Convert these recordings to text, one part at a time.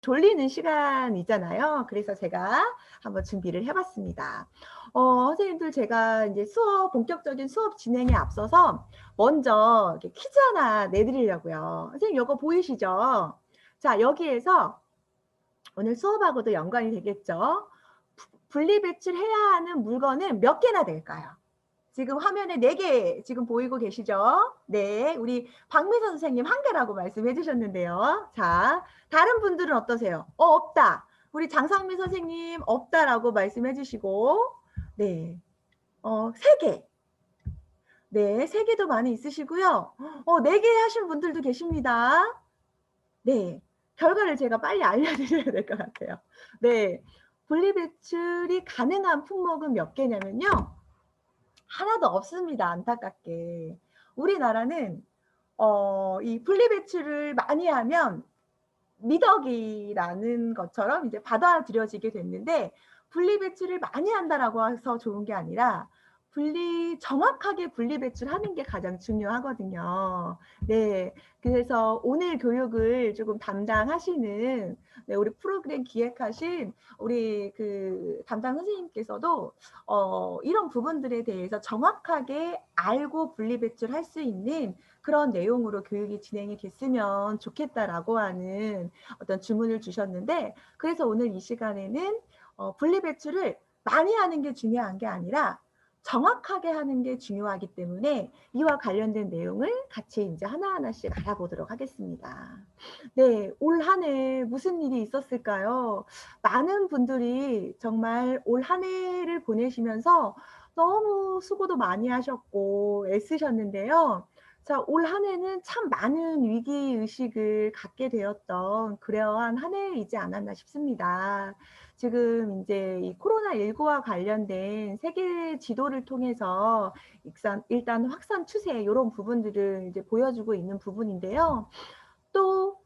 졸리는 시간이잖아요. 그래서 제가 한번 준비를 해 봤습니다. 선생님들 제가 인제 본격적인 수업 진행에 앞서서 먼저 이렇게 퀴즈 하나 내 드리려고요. 선생님 요거 보이시죠? 자, 여기에서 오늘 수업하고도 연관이 되겠죠. 분리배출해야 하는 물건은 몇 개나 될까요? 지금 화면에 4개 지금 보이고 계시죠? 네. 우리 박미선 선생님 1 개라고 말씀해 주셨는데요. 자, 다른 분들은 어떠세요? 없다." 우리 장상민 선생님 "없다."라고 말씀해 주시고, 네. 3 개. 네. 3 개도 많이 있으시고요. 4개 하신 분들도 계십니다. 네. 결과를 제가 빨리 알려드려야 될 것 같아요. 네. 분리배출이 가능한 품목은 몇 개냐면요. 하나도 없습니다, 안타깝게. 우리나라는 이 분리배출을 많이 하면 미덕이라는 것처럼 이제 받아들여지게 됐는데, 분리배출을 많이 한다라고 해서 좋은 게 아니라 정확하게 분리배출하는 게 가장 중요하거든요. 네. 그래서 오늘 교육을 조금 담당하시는, 네, 우리 프로그램 기획하신 우리 그 담당 선생님께서도 이런 부분들에 대해서 정확하게 알고 분리배출할 수 있는 그런 내용으로 교육이 진행이 됐으면 좋겠다라고 하는 어떤 주문을 주셨는데, 그래서 오늘 이 시간에는 분리배출을 많이 하는 게 중요한 게 아니라 정확하게 하는 게 중요하기 때문에 이와 관련된 내용을 같이 인제 하나하나씩 알아보도록 하겠습니다. 네. 올 한 해 무슨 일이 있었을까요? 많은 분들이 정말 올 한 해를 보내시면서 너무 수고도 많이 하셨고 애쓰셨는데요. 자, 올 한 해는 참 많은 위기 의식을 갖게 되었던 그러한 한 해이지 않았나 싶습니다. 지금 인제 이 코로나19와 관련된 세계 지도를 통해서 일단 확산 추세 요런 부분들을 이제 보여주고 있는 부분인데요. 또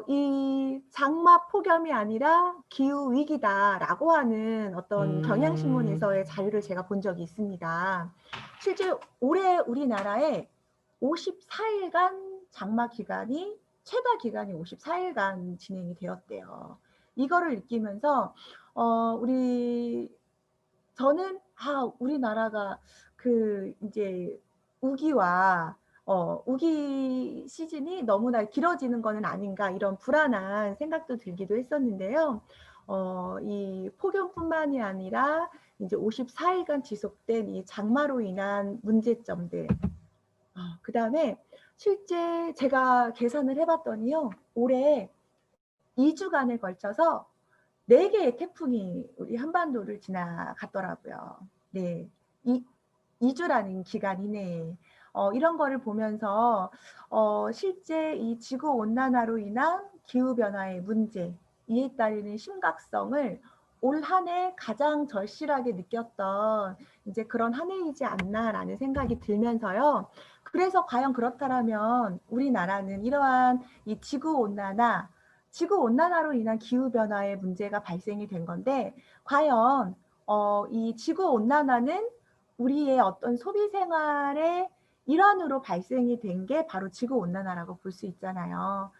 이 "장마 폭염이 아니라 기후 위기다."라고 하는 어떤 경향신문에서의 자료를 제가 본 적이 있습니다. 실제 올해 우리나라에 54 일간 장마 기간이, 최다 기간이 54 일간 진행이 되었대요. 이거를 느끼면서 우리 저는 우리나라가 그 인제 우기와 우기 시즌이 너무나 길어지는 거는 아닌가, 이런 불안한 생각도 들기도 했었는데요. 이 폭염뿐만이 아니라 인제 54 일간 지속된 이 장마로 인한 문제점들, 그다음에 실제 제가 계산을 해 봤더니요. 올해 2 주간에 걸쳐서 4 개의 태풍이 우리 한반도를 지나갔더라고요. 네. 이 2 주라는 기간 이내에. 이런 거를 보면서 실제 이 지구 온난화로 인한 기후 변화의 문제, 이에 따르는 심각성을 올 한 해 가장 절실하게 느꼈던 인제 그런 한 해이지 않나라는 생각이 들면서요. 그래서 과연 그렇다라면 우리나라는 이러한 이 지구 온난화로 인한 기후 변화의 문제가 발생이 된 건데, 과연 이 지구 온난화는 우리의 어떤 소비 생활의 일환으로 발생이 된 게 바로 지구 온난화라고 볼 수 있잖아요.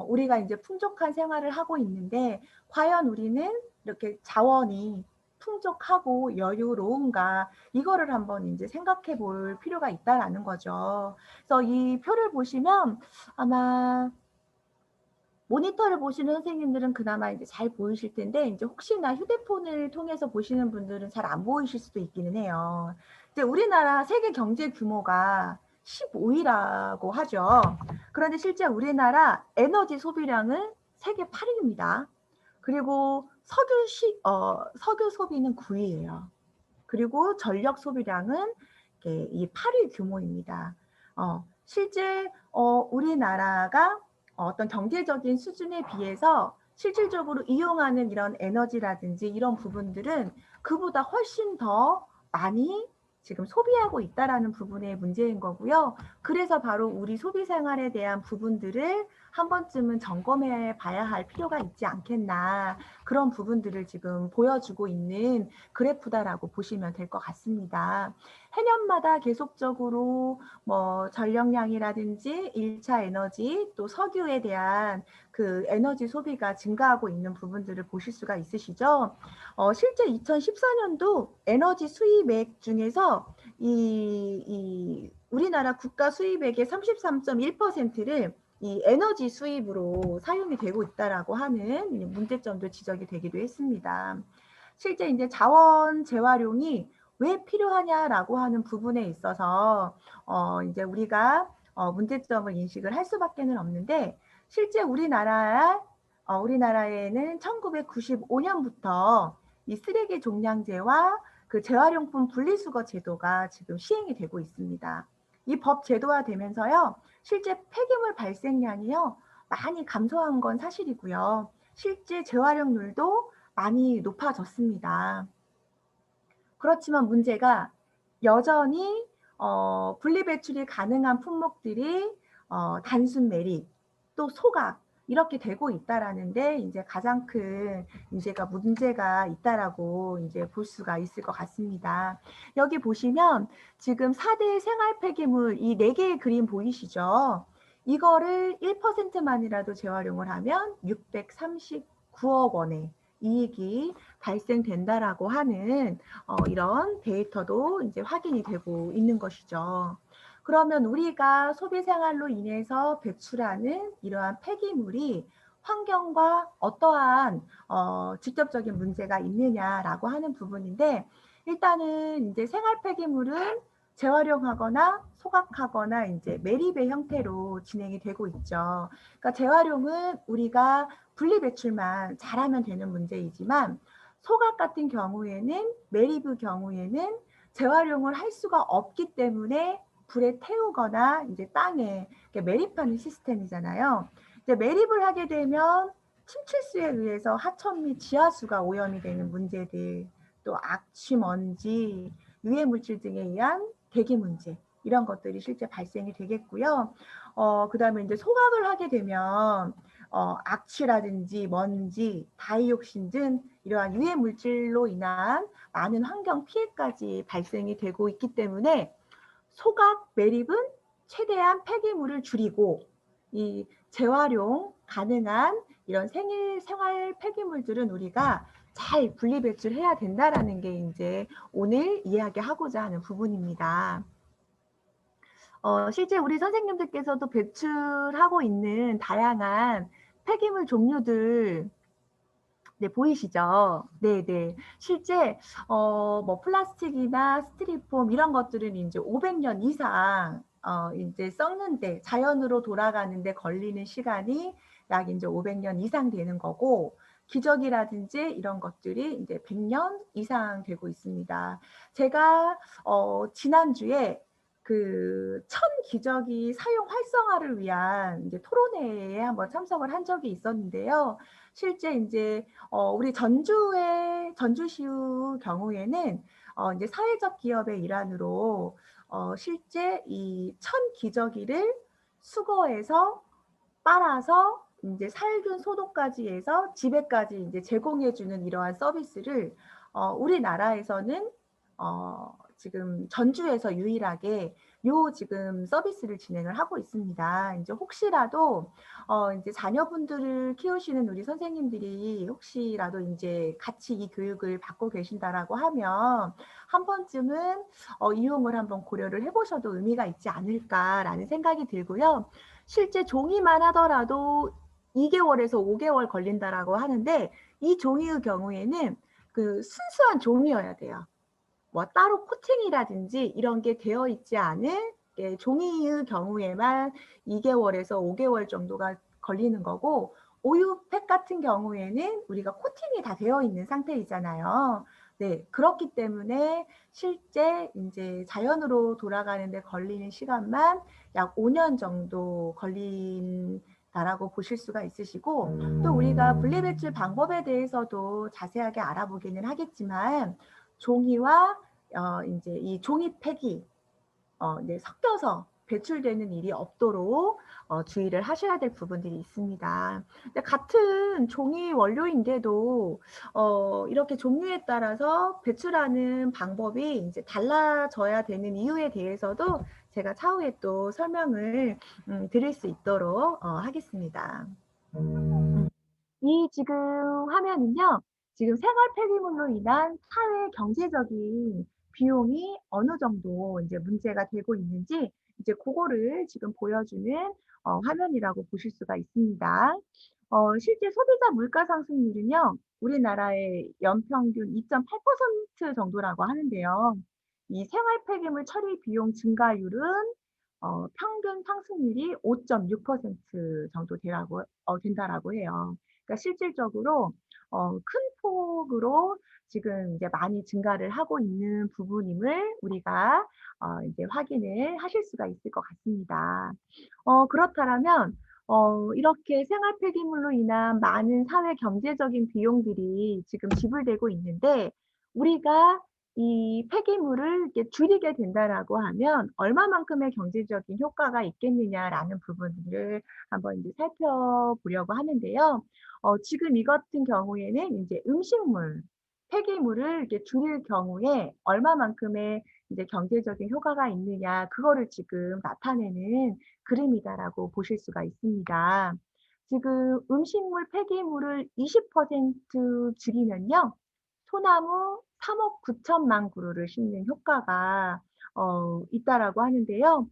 우리가 인제 풍족한 생활을 하고 있는데 과연 우리는 이렇게 자원이 풍족하고 여유로운가, 이거를 한번 인제 생각해 볼 필요가 있다라는 거죠. 그래서 이 표를 보시면 아마 모니터를 보시는 선생님들은 그나마 이제 잘 보이실 텐데, 인제 혹시나 휴대폰을 통해서 보시는 분들은 잘 안 보이실 수도 있기는 해요. 이제 우리나라 세계 경제 규모가 15 위라고 하죠. 그런데 실제 우리나라 에너지 소비량은 세계 8 위입니다. 그리고 석유 소비는 9 위예요. 그리고 전력 소비량은 이렇게 이 8위 규모입니다. 실제 우리나라가 어떤 경제적인 수준에 비해서 실질적으로 이용하는 이런 에너지라든지 이런 부분들은 그보다 훨씬 더 많이 지금 소비하고 있다라는 부분의 문제인 거고요. 그래서 바로 우리 소비 생활에 대한 부분들을 한 번쯤은 점검해 봐야 할 필요가 있지 않겠나, 그런 부분들을 지금 보여주고 있는 그래프다라고 보시면 될 것 같습니다. 해년마다 계속적으로 뭐 전력량이라든지 1차 에너지, 또 석유에 대한 그 에너지 소비가 증가하고 있는 부분들을 보실 수가 있으시죠. 실제 2014년도 에너지 수입액 중에서 이 우리나라 국가 수입액의 33.1%를 이 에너지 수입으로 사용이 되고 있다라고 하는 문제점도 지적이 되기도 했습니다. 실제 이제 자원 재활용이 왜 필요하냐라고 하는 부분에 있어서 이제 우리가 문제점을 인식을 할 수밖에는 없는데, 실제 우리나라에는 1995년부터 이 쓰레기 종량제와 그 재활용품 분리수거 제도가 지금 시행이 되고 있습니다. 이 법 제도화되면서요, 실제 폐기물 발생량이요 많이 감소한 건 사실이고요. 실제 재활용률도 많이 높아졌습니다. 그렇지만 문제가 여전히 분리배출이 가능한 품목들이 단순 매립, 또 소각 이렇게 되고 있다라는 데 이제 가장 큰 문제가 있다라고 이제 볼 수가 있을 것 같습니다. 여기 보시면 지금 4대 생활 폐기물 이 4개의 그림 보이시죠? 이거를 1%만이라도 재활용을 하면 639억 원의 이익이 발생된다라고 하는 이런 데이터도 이제 확인이 되고 있는 것이죠. 그러면 우리가 소비 생활로 인해서 배출하는 이러한 폐기물이 환경과 어떠한 직접적인 문제가 있느냐라고 하는 부분인데, 일단은 이제 생활 폐기물은 재활용하거나 소각하거나 이제 매립의 형태로 진행이 되고 있죠. 그러니까 재활용은 우리가 분리배출만 잘하면 되는 문제이지만, 소각 같은 경우에는, 매립의 경우에는 재활용을 할 수가 없기 때문에 불에 태우거나 이제 땅에 매립하는 시스템이잖아요. 이제 매립을 하게 되면 침출수에 의해서 하천 및 지하수가 오염이 되는 문제들, 또 악취, 먼지, 유해 물질 등에 의한 대기 문제, 이런 것들이 실제 발생이 되겠고요. 그다음에 이제 소각을 하게 되면 악취라든지 먼지, 다이옥신 등 이러한 유해 물질로 인한 많은 환경 피해까지 발생이 되고 있기 때문에, 소각 매립은 최대한 폐기물을 줄이고 이 재활용 가능한 이런 생활 폐기물들은 우리가 잘 분리 배출해야 된다라는 게 이제 오늘 이야기하고자 하는 부분입니다. 실제 우리 선생님들께서도 배출하고 있는 다양한 폐기물 종류들, 네, 보이시죠? 네네. 실제 뭐 플라스틱이나 스티로폼 이런 것들은 이제 500년 이상 이제 썩는데, 자연으로 돌아가는데 걸리는 시간이 약 이제 500년 이상 되는 거고, 기저귀라든지 이런 것들이 이제 100년 이상 되고 있습니다. 제가 지난주에 그 기저귀 사용 활성화를 위한 이제 토론회에 한번 참석을 한 적이 있었는데요. 실제 이제 우리 전주시의 경우에는 이제 사회적 기업의 일환으로 실제 이 기저귀를 수거해서 빨아서 이제 살균 소독까지 해서 집에까지 이제 제공해 주는 이러한 서비스를 우리나라에서는 지금 전주에서 유일하게 지금 서비스를 진행을 하고 있습니다. 이제 혹시라도 이제 자녀분들을 키우시는 우리 선생님들이 혹시라도 이제 같이 이 교육을 받고 계신다라고 하면 한 번쯤은 이용을 한번 고려를 해보셔도 의미가 있지 않을까라는 생각이 들고요. 실제 종이만 하더라도 2개월에서 5개월 걸린다라고 하는데, 이 종이의 경우에는 그 순수한 종이어야 돼요. 뭐 따로 코팅이라든지 이런 게 되어 있지 않은 종이의 경우에만 2개월에서 5개월 정도가 걸리는 거고, 오유팩 같은 경우에는 우리가 코팅이 다 되어 있는 상태이잖아요. 네, 그렇기 때문에 실제 이제 자연으로 돌아가는데 걸리는 시간만 약 5년 정도 걸린다라고 보실 수가 있으시고, 또 우리가 분리배출 방법에 대해서도 자세하게 알아보기는 하겠지만, 종이와 이제 이 종이 팩이 이제 섞여서 배출되는 일이 없도록 주의를 하셔야 될 부분들이 있습니다. 근데 같은 종이 원료인데도 이렇게 종류에 따라서 배출하는 방법이 이제 달라져야 되는 이유에 대해서도 제가 차후에 또 설명을 드릴 수 있도록 하겠습니다. 이 지금 화면은요. 지금 생활 폐기물로 인한 사회 경제적인 비용이 어느 정도 이제 문제가 되고 있는지 이제 고거를 지금 보여주는 화면이라고 보실 수가 있습니다. 실제 소비자 물가 상승률은요. 우리나라의 연평균 2.8% 정도라고 하는데요. 이 생활 폐기물 처리 비용 증가율은 평균 상승률이 5.6% 정도 된다라고 해요. 그러니까 실질적으로 큰 폭으로 지금 이제 많이 증가를 하고 있는 부분임을 우리가 이제 확인을 하실 수가 있을 것 같습니다. 그렇다라면 이렇게 생활 폐기물로 인한 많은 사회 경제적인 비용들이 지금 지불되고 있는데 우리가 이 폐기물을 이렇게 줄이게 된다라고 하면 얼마만큼의 경제적인 효과가 있겠느냐라는 부분들을 한번 이제 살펴보려고 하는데요. 지금 이 같은 경우에는 이제 음식물, 폐기물을 이렇게 줄일 경우에 얼마만큼의 이제 경제적인 효과가 있느냐, 그거를 지금 나타내는 그림이다라고 보실 수가 있습니다. 지금 음식물 폐기물을 20% 줄이면요. 소나무 3억 9천만 그루를 심는 효과가 있다라고 하는데요.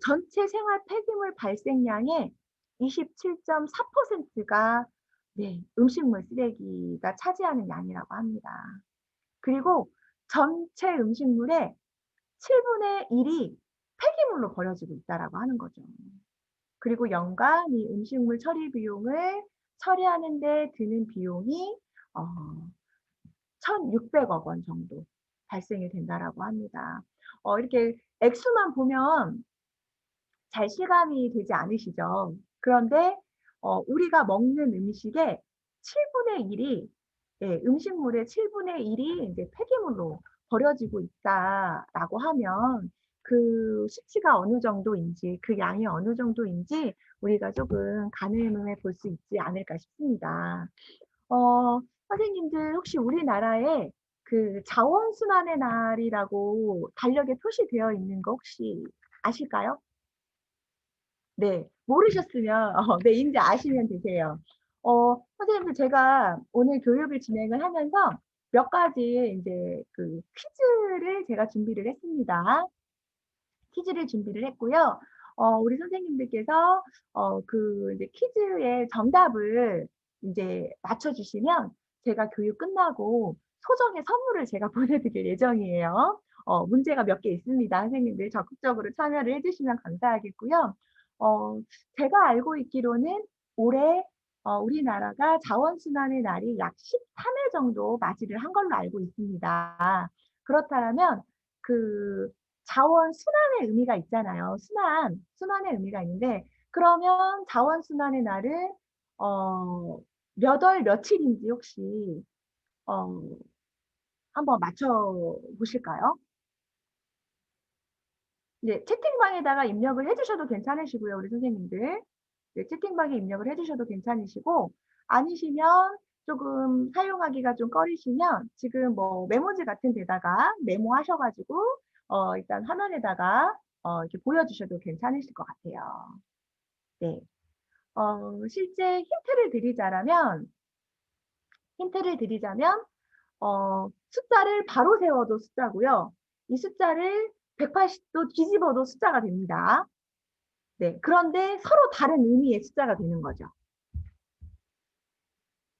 전체 생활 폐기물 발생량의 27.4%가 네, 음식물 쓰레기가 차지하는 양이라고 합니다. 그리고 전체 음식물의 7분의 1이 폐기물로 버려지고 있다라고 하는 거죠. 그리고 연간 이 음식물 처리 비용을 처리하는 데 드는 비용이 1,600억 원 정도 발생이 된다라고 합니다. 이렇게 액수만 보면 잘 실감이 되지 않으시죠? 그런데 우리가 먹는 음식의 7분의 1이 음식물의 7분의 1이 이제 폐기물로 버려지고 있다라고 하면 그 수치가 어느 정도인지 그 양이 어느 정도인지 우리가 조금 가늠해 볼 수 있지 않을까 싶습니다. 어 선생님들 혹시 우리나라에 그 자원순환의 날이라고 달력에 표시되어 있는 거 혹시 아실까요? 네. 모르셨으면 네 인제 아시면 되세요. 선생님들 제가 오늘 교육을 진행을 하면서 몇 가지 인제 그 퀴즈를 제가 준비를 했습니다. 퀴즈를 준비를 했고요. 우리 선생님들께서 그 이제 퀴즈의 정답을 인제 맞춰 주시면 제가 교육 끝나고 소정의 선물을 제가 보내드릴 예정이에요. 문제가 몇 개 있습니다. 선생님들 적극적으로 참여를 해 주시면 감사하겠고요. 어 제가 알고 있기로는 올해 우리나라가 자원순환의 날이 약 13회 정도 맞이를 한 걸로 알고 있습니다. 그렇다라면 그 자원 순환의 의미가 있잖아요. 순환의 의미가 있는데 그러면 자원 순환의 날은 몇 월 며칠인지 혹시 어 한번 맞춰 보실까요? 네. 채팅방에다가 입력을 해 주셔도 괜찮으시고요, 우리 선생님들. 네. 채팅방에 입력을 해 주셔도 괜찮으시고 아니시면 쪼금 사용하기가 좀 꺼리시면 지금 뭐 메모지 같은 데다가 메모하셔 가지고 일단 화면에다가 이렇게 보여 주셔도 괜찮으실 것 같아요. 네. 실제 힌트를 드리자면 숫자를 바로 세워도 숫자고요. 이 숫자를 180도 뒤집어도 숫자가 됩니다. 네. 그런데 서로 다른 의미의 숫자가 되는 거죠.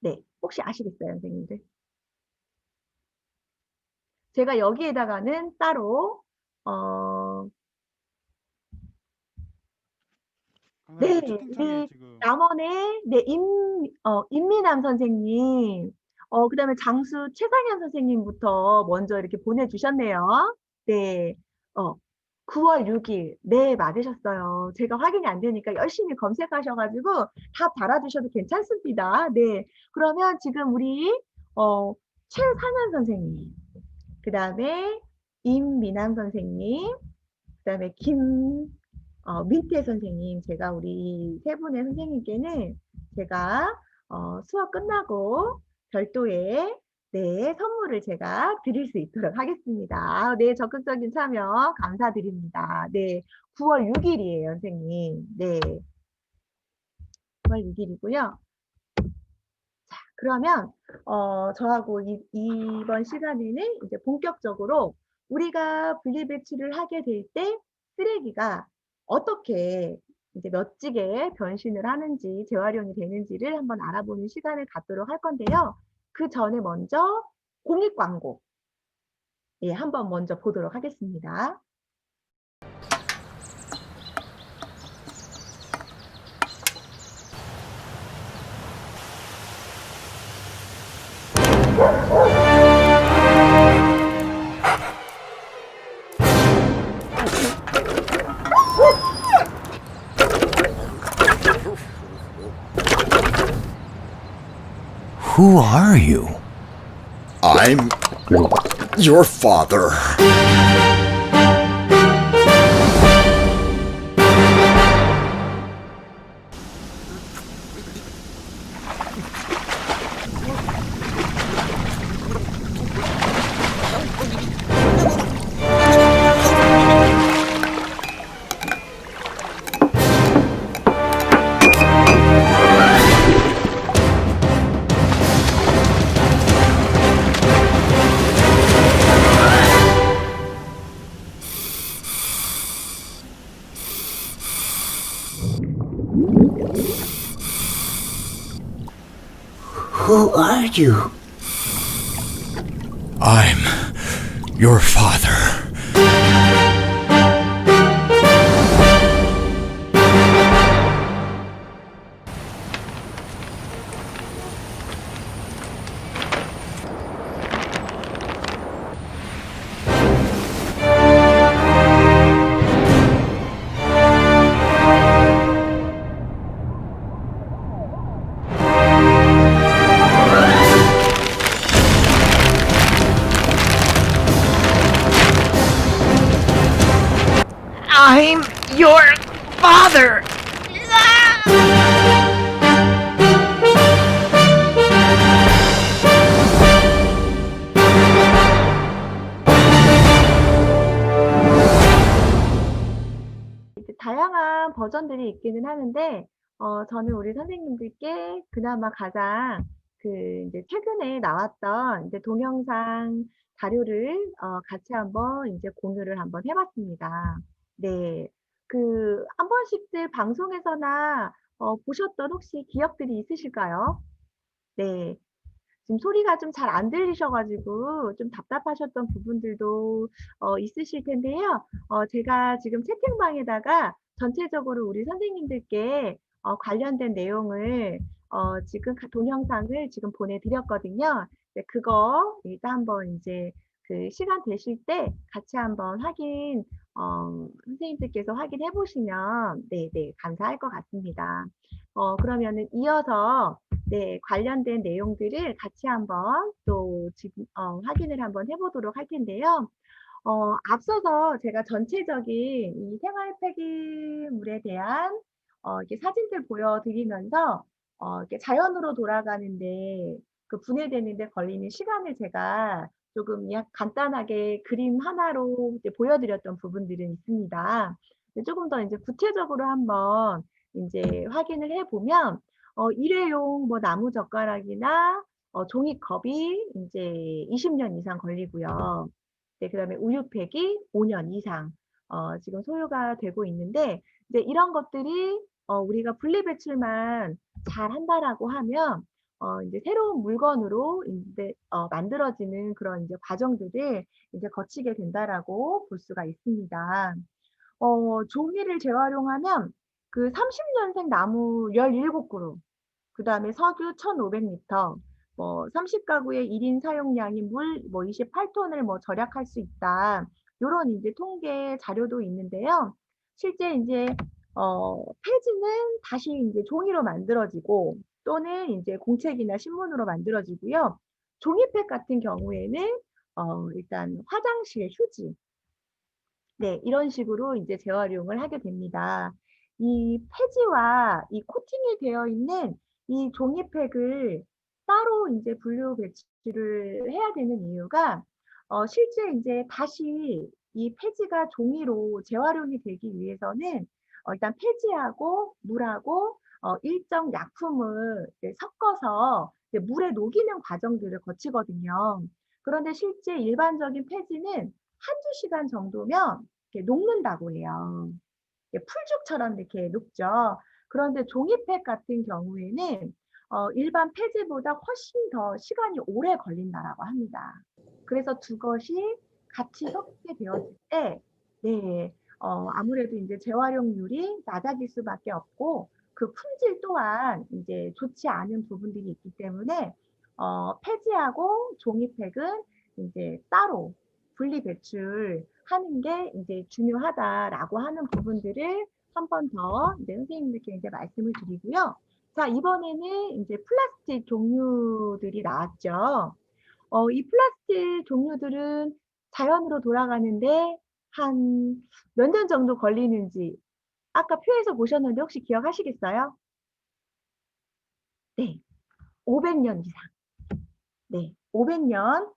네. 혹시 아시겠어요, 선생님들? 제가 여기에다가는 따로 어 네. 강사님 채팅창에 우리 지금 남원의 네 임미남 선생님 그다음에 장수 최상현 선생님부터 먼저 이렇게 보내 주셨네요. 네. 어 9월 6일 네 맞으셨어요. 제가 확인이 안 되니까 열심히 검색하셔 가지고 답 달아 주셔도 괜찮습니다. 네. 그러면 지금 우리 어 최상현 선생님 그다음에 임미남 선생님 그다음에 김 민태 선생님, 제가 우리 세 분의 선생님께는 제가 수업 끝나고 별도의 네, 선물을 제가 드릴 수 있도록 하겠습니다. 네, 적극적인 참여 감사드립니다. 네, 9월 6일이에요, 선생님. 네, 9월 6일이고요. 자, 그러면 저하고 이번 시간에는 이제 본격적으로 우리가 분리배출을 하게 될 때 쓰레기가 어떻게 이제 멋지게 변신을 하는지 재활용이 되는지를 한번 알아보는 시간을 갖도록 할 건데요. 그 전에 먼저 공익 광고 예, 한번 먼저 보도록 하겠습니다. Who are you? I'm your father. Who are you? I'm your father. I'm your father. 이제 다양한 버전들이 있기는 하는데, 저는 우리 선생님들께 그나마 가장 이제 최근에 나왔던 이제 동영상 자료를 같이 한번 이제 공유를 한번 해봤습니다. 네. 한 번씩들 방송에서나 보셨던 혹시 기억들이 있으실까요? 네. 지금 소리가 좀 잘 안 들리셔가지고 좀 답답하셨던 부분들도 있으실 텐데요. 제가 지금 채팅방에다가 전체적으로 우리 선생님들께 관련된 내용을 지금 동영상을 지금 보내드렸거든요. 네, 그거 일단 한번 이제 시간 되실 때 같이 한번 선생님들께서 확인해 보시면 네, 감사할 것 같습니다. 그러면은 이어서 네, 관련된 내용들을 같이 한번 또 지금 확인을 한번 해보도록 할 텐데요. 앞서서 제가 전체적인 이 생활 폐기물에 대한 이렇게 사진들 보여드리면서 이렇게 자연으로 돌아가는데 분해되는데 걸리는 시간을 제가 조금 간단하게 그림 하나로 이제 보여드렸던 부분들은 있습니다. 조금 더 이제 구체적으로 한번 이제 확인을 해보면 일회용 뭐 나무 젓가락이나 종이컵이 이제 20년 이상 걸리고요. 네, 그다음에 우유팩이 5년 이상 지금 소요가 되고 있는데 이제 이런 것들이 우리가 분리배출만 잘 한다라고 하면 이제 새로운 물건으로 이제 만들어지는 그런 이제 과정들을 이제 거치게 된다라고 볼 수가 있습니다. 종이를 재활용하면 30년생 나무 17그루, 그다음에 석유 1,500리터, 뭐 30가구의 1인 사용량이 물 뭐 28톤을 뭐 절약할 수 있다. 요런 이제 통계 자료도 있는데요. 실제 이제 폐지는 다시 이제 종이로 만들어지고 또는 이제 공책이나 신문으로 만들어지고요. 종이팩 같은 경우에는 일단 화장실 휴지 네, 이런 식으로 이제 재활용을 하게 됩니다. 이 폐지와 이 코팅이 되어 있는 이 종이팩을 따로 이제 분류 배출을 해야 되는 이유가 실제 이제 다시 이 폐지가 종이로 재활용이 되기 위해서는 일단 폐지하고 물하고 일정 약품을 이제 섞어서 이제 물에 녹이는 과정들을 거치거든요. 그런데 실제 일반적인 폐지는 한두 시간 정도면 이렇게 녹는다고 해요. 이게 풀죽처럼 이렇게 녹죠. 그런데 종이팩 같은 경우에는 일반 폐지보다 훨씬 더 시간이 오래 걸린다라고 합니다. 그래서 두 것이 같이 섞게 되었을 때, 네, 아무래도 이제 재활용률이 낮아질 수밖에 없고, 그 품질 또한 이제 좋지 않은 부분들이 있기 때문에, 폐지하고 종이팩은 이제 따로 분리 배출하는 게 이제 중요하다라고 하는 부분들을 한 번 더 이제 선생님들께 이제 말씀을 드리고요. 자, 이번에는 이제 플라스틱 종류들이 나왔죠. 이 플라스틱 종류들은 자연으로 돌아가는데 한 몇 년 정도 걸리는지 아까 표에서 보셨는데 혹시 기억하시겠어요? 네. 500년 이상. 네. 500년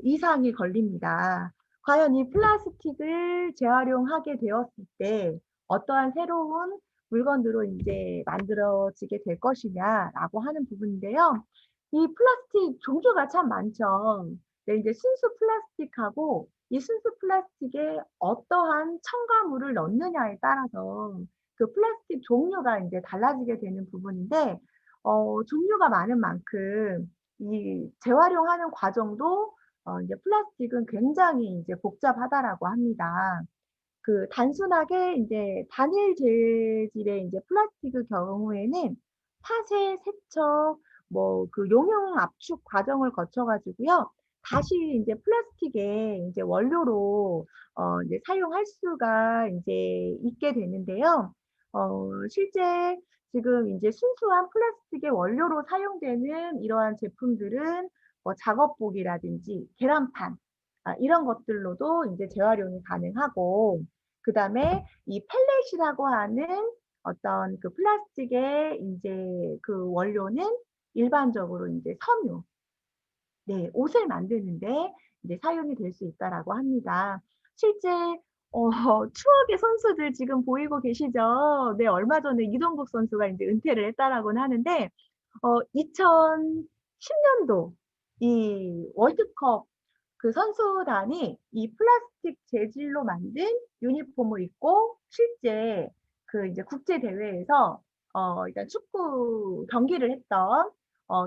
이상이 걸립니다. 과연 이 플라스틱을 재활용하게 되었을 때 어떠한 새로운 물건으로 인제 만들어지게 될 것이냐라고 하는 부분인데요. 이 플라스틱 종류가 참 많죠. 네, 이제 순수 플라스틱하고 이 순수 플라스틱에 어떠한 첨가물을 넣느냐에 따라서 그 플라스틱 종류가 인제 달라지게 되는 부분인데 종류가 많은 만큼 이 재활용하는 과정도 이제 플라스틱은 굉장히 이제 복잡하다라고 합니다. 그 단순하게 인제 단일 재질의 인제 플라스틱의 경우에는 파쇄, 세척, 뭐 그 용융 압축 과정을 거쳐 가지고요. 다시 인제 플라스틱의 인제 원료로 이제 사용할 수가 인제 있게 되는데요. 실제 지금 인제 순수한 플라스틱의 원료로 사용되는 이러한 제품들은 뭐 작업복이라든지 계란판 이런 것들로도 인제 재활용이 가능하고 그다음에 이 펠렛이라고 하는 어떤 그 플라스틱의 인제 그 원료는 일반적으로 인제 섬유, 네, 옷을 만드는데 이제 사용이 될 수 있다라고 합니다. 실제 추억의 선수들 지금 보이고 계시죠? 네, 얼마 전에 이동국 선수가 인제 은퇴를 했다라고는 하는데 2010 년도 이 월드컵 그 선수단이 이 플라스틱 재질로 만든 유니폼을 입고 실제 그 이제 국제 대회에서 일단 축구 경기를 했던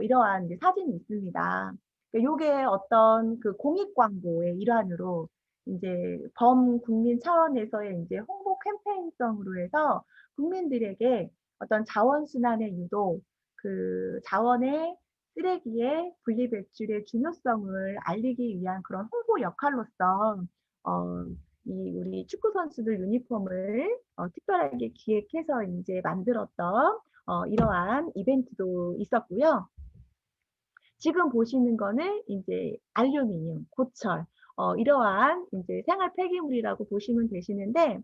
이러한 이제 사진이 있습니다. 그러니까 요게 어떤 그 공익 광고의 일환으로 인제 범국민 차원에서의 인제 홍보 캠페인성으로 해서 국민들에게 어떤 자원 순환의 유도, 그 자원의 쓰레기의 분리배출의 중요성을 알리기 위한 그런 홍보 역할로서 어 이 우리 축구 선수들 유니폼을 특별하게 기획해서 인제 만들었던 이러한 이벤트도 있었고요. 지금 보시는 거는 인제 알루미늄, 고철 이러한 인제 생활 폐기물이라고 보시면 되시는데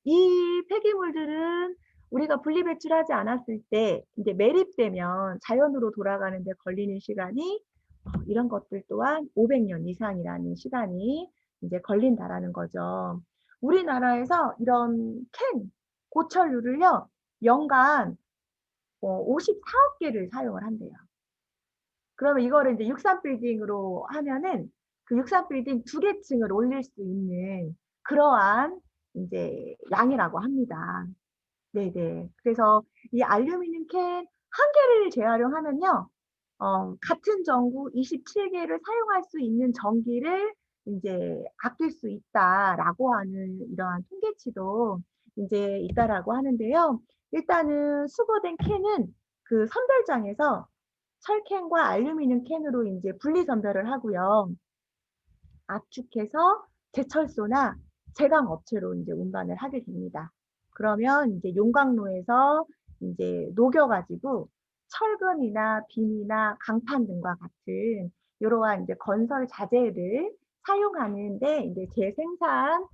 이 폐기물들은 우리가 분리배출하지 않았을 때 인제 매립되면 자연으로 돌아가는 데 걸리는 시간이 이런 것들 또한 500년 이상이라는 시간이 인제 걸린다라는 거죠. 우리나라에서 이런 캔, 고철류를요 연간 54억 개를 사용을 한대요. 그러면 이거를 인제 63 빌딩으로 하면은 그 63 빌딩 2개 층을 올릴 수 있는 그러한 인제 양이라고 합니다. 네네. 그래서 이 알루미늄 캔 1개를 재활용하면요. 같은 전구 27개를 사용할 수 있는 전기를 인제 아낄 수 있다라고 하는 이러한 통계치도 인제 있다라고 하는데요. 일단은 수거된 캔은 그 선별장에서 철캔과 알루미늄 캔으로 인제 분리 선별을 하고요. 압축해서 제철소나 제강 업체로 인제 운반을 하게 됩니다. 그러면 인제 용광로에서 인제 녹여 가지고 철근이나 빔이나 강판 등과 같은 요러한 인제 건설 자재를 사용하는데 이제 재생산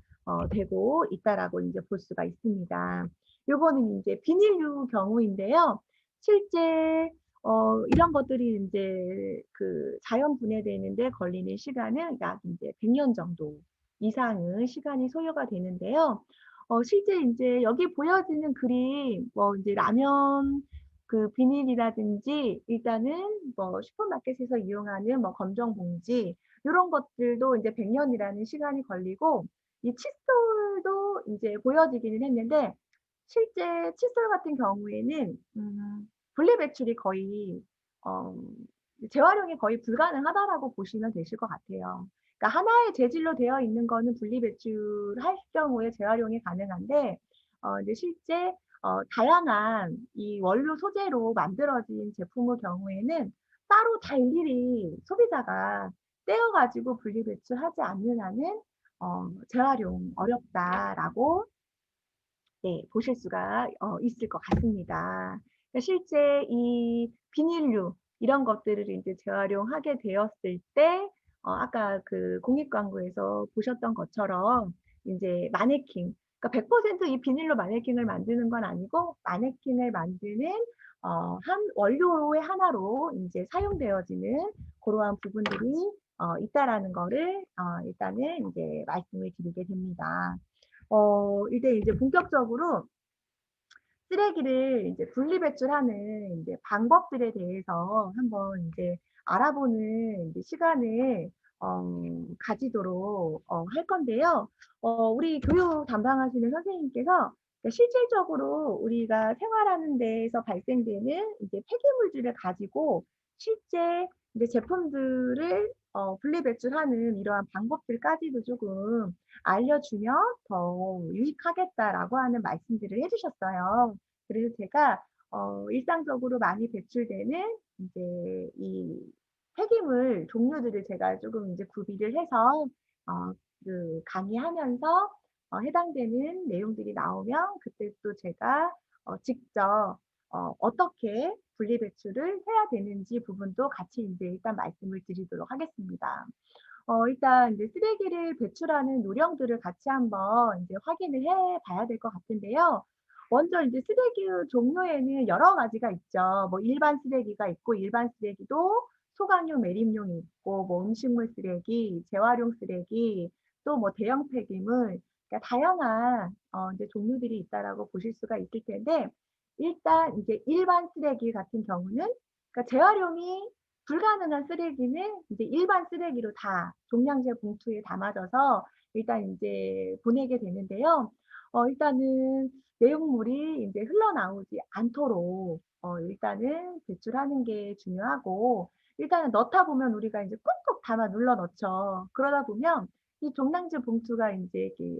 되고 있다라고 이제 볼 수가 있습니다. 요거는 이제 비닐류 경우인데요. 실제 이런 것들이 인제 그 자연 분해되는 데 걸리는 시간은 약 인제 100년 정도 이상의 시간이 소요가 되는데요. 실제 인제 여기 보여지는 그림 뭐 인제 라면 그 비닐이라든지 일단은 뭐 슈퍼마켓에서 이용하는 뭐 검정 봉지 요런 것들도 인제 100 년이라는 시간이 걸리고 이 칫솔도 인제 보여지기는 했는데 실제 칫솔 같은 경우에는 분리배출이 거의 어 재활용이 거의 불가능하다라고 보시면 되실 것 같아요. 그러니까 하나의 재질로 되어 있는 거는 분리배출할 경우에 재활용이 가능한데 이제 실제 다양한 이 원료 소재로 만들어진 제품의 경우에는 따로 다 일일이 소비자가 떼어 가지고 분리배출하지 않는 한은 재활용 어렵다라고 네, 보실 수가 있을 것 같습니다. 그러니까 실제 이 비닐류 이런 것들을 인제 재활용하게 되었을 때 아까 그 공익 광고에서 보셨던 것처럼 인제 마네킹 그러니까 100% 이 비닐로 마네킹을 만드는 건 아니고 마네킹을 만드는 한 원료의 하나로 인제 사용되어지는 고러한 부분들이 있다라는 거를 일단은 인제 말씀을 드리게 됩니다. 이제 본격적으로 쓰레기를 이제 분리배출하는 인제 방법들에 대해서 한번 인제 알아보는 인제 시간을 가지도록 할 건데요. 우리 교육 담당하시는 선생님께서 그러니까 실질적으로 우리가 생활하는 데에서 발생되는 이제 폐기물들을 가지고 실제 이제 제품들을 분리배출하는 이러한 방법들까지도 쪼금 알려주면 더 유익하겠다라고 하는 말씀들을 해 주셨어요. 그래서 제가 일상적으로 많이 배출되는 인제 이 폐기물 종류들을 제가 쪼금 이제 구비를 해서 그 강의하면서 해당되는 내용들이 나오면 그때 또 제가 직접 어떻게 분리배출을 해야 되는지 부분도 같이 인제 일단 말씀을 드리도록 하겠습니다. 일단 인제 쓰레기를 배출하는 요령들을 같이 한번 인제 확인을 해 봐야 될 것 같은데요. 먼저 인제 쓰레기의 종류에는 여러 가지가 있죠. 뭐 일반 쓰레기가 있고 일반 쓰레기도 소각용, 매립용이 있고 뭐 음식물 쓰레기, 재활용 쓰레기 또 뭐 대형 폐기물 그러니까 다양한 인제 종류들이 있다라고 보실 수가 있을 텐데 일단 이제 일반 쓰레기 같은 경우는 그러니까 재활용이 불가능한 쓰레기는 이제 일반 쓰레기로 다 종량제 봉투에 담아져서 일단 인제 보내게 되는데요. 일단은 내용물이 인제 흘러나오지 않도록 일단은 배출하는 게 중요하고 일단은 넣다 보면 우리가 인제 꾹꾹 담아 눌러 넣죠. 그러다 보면 이 종량제 봉투가 인제 이렇게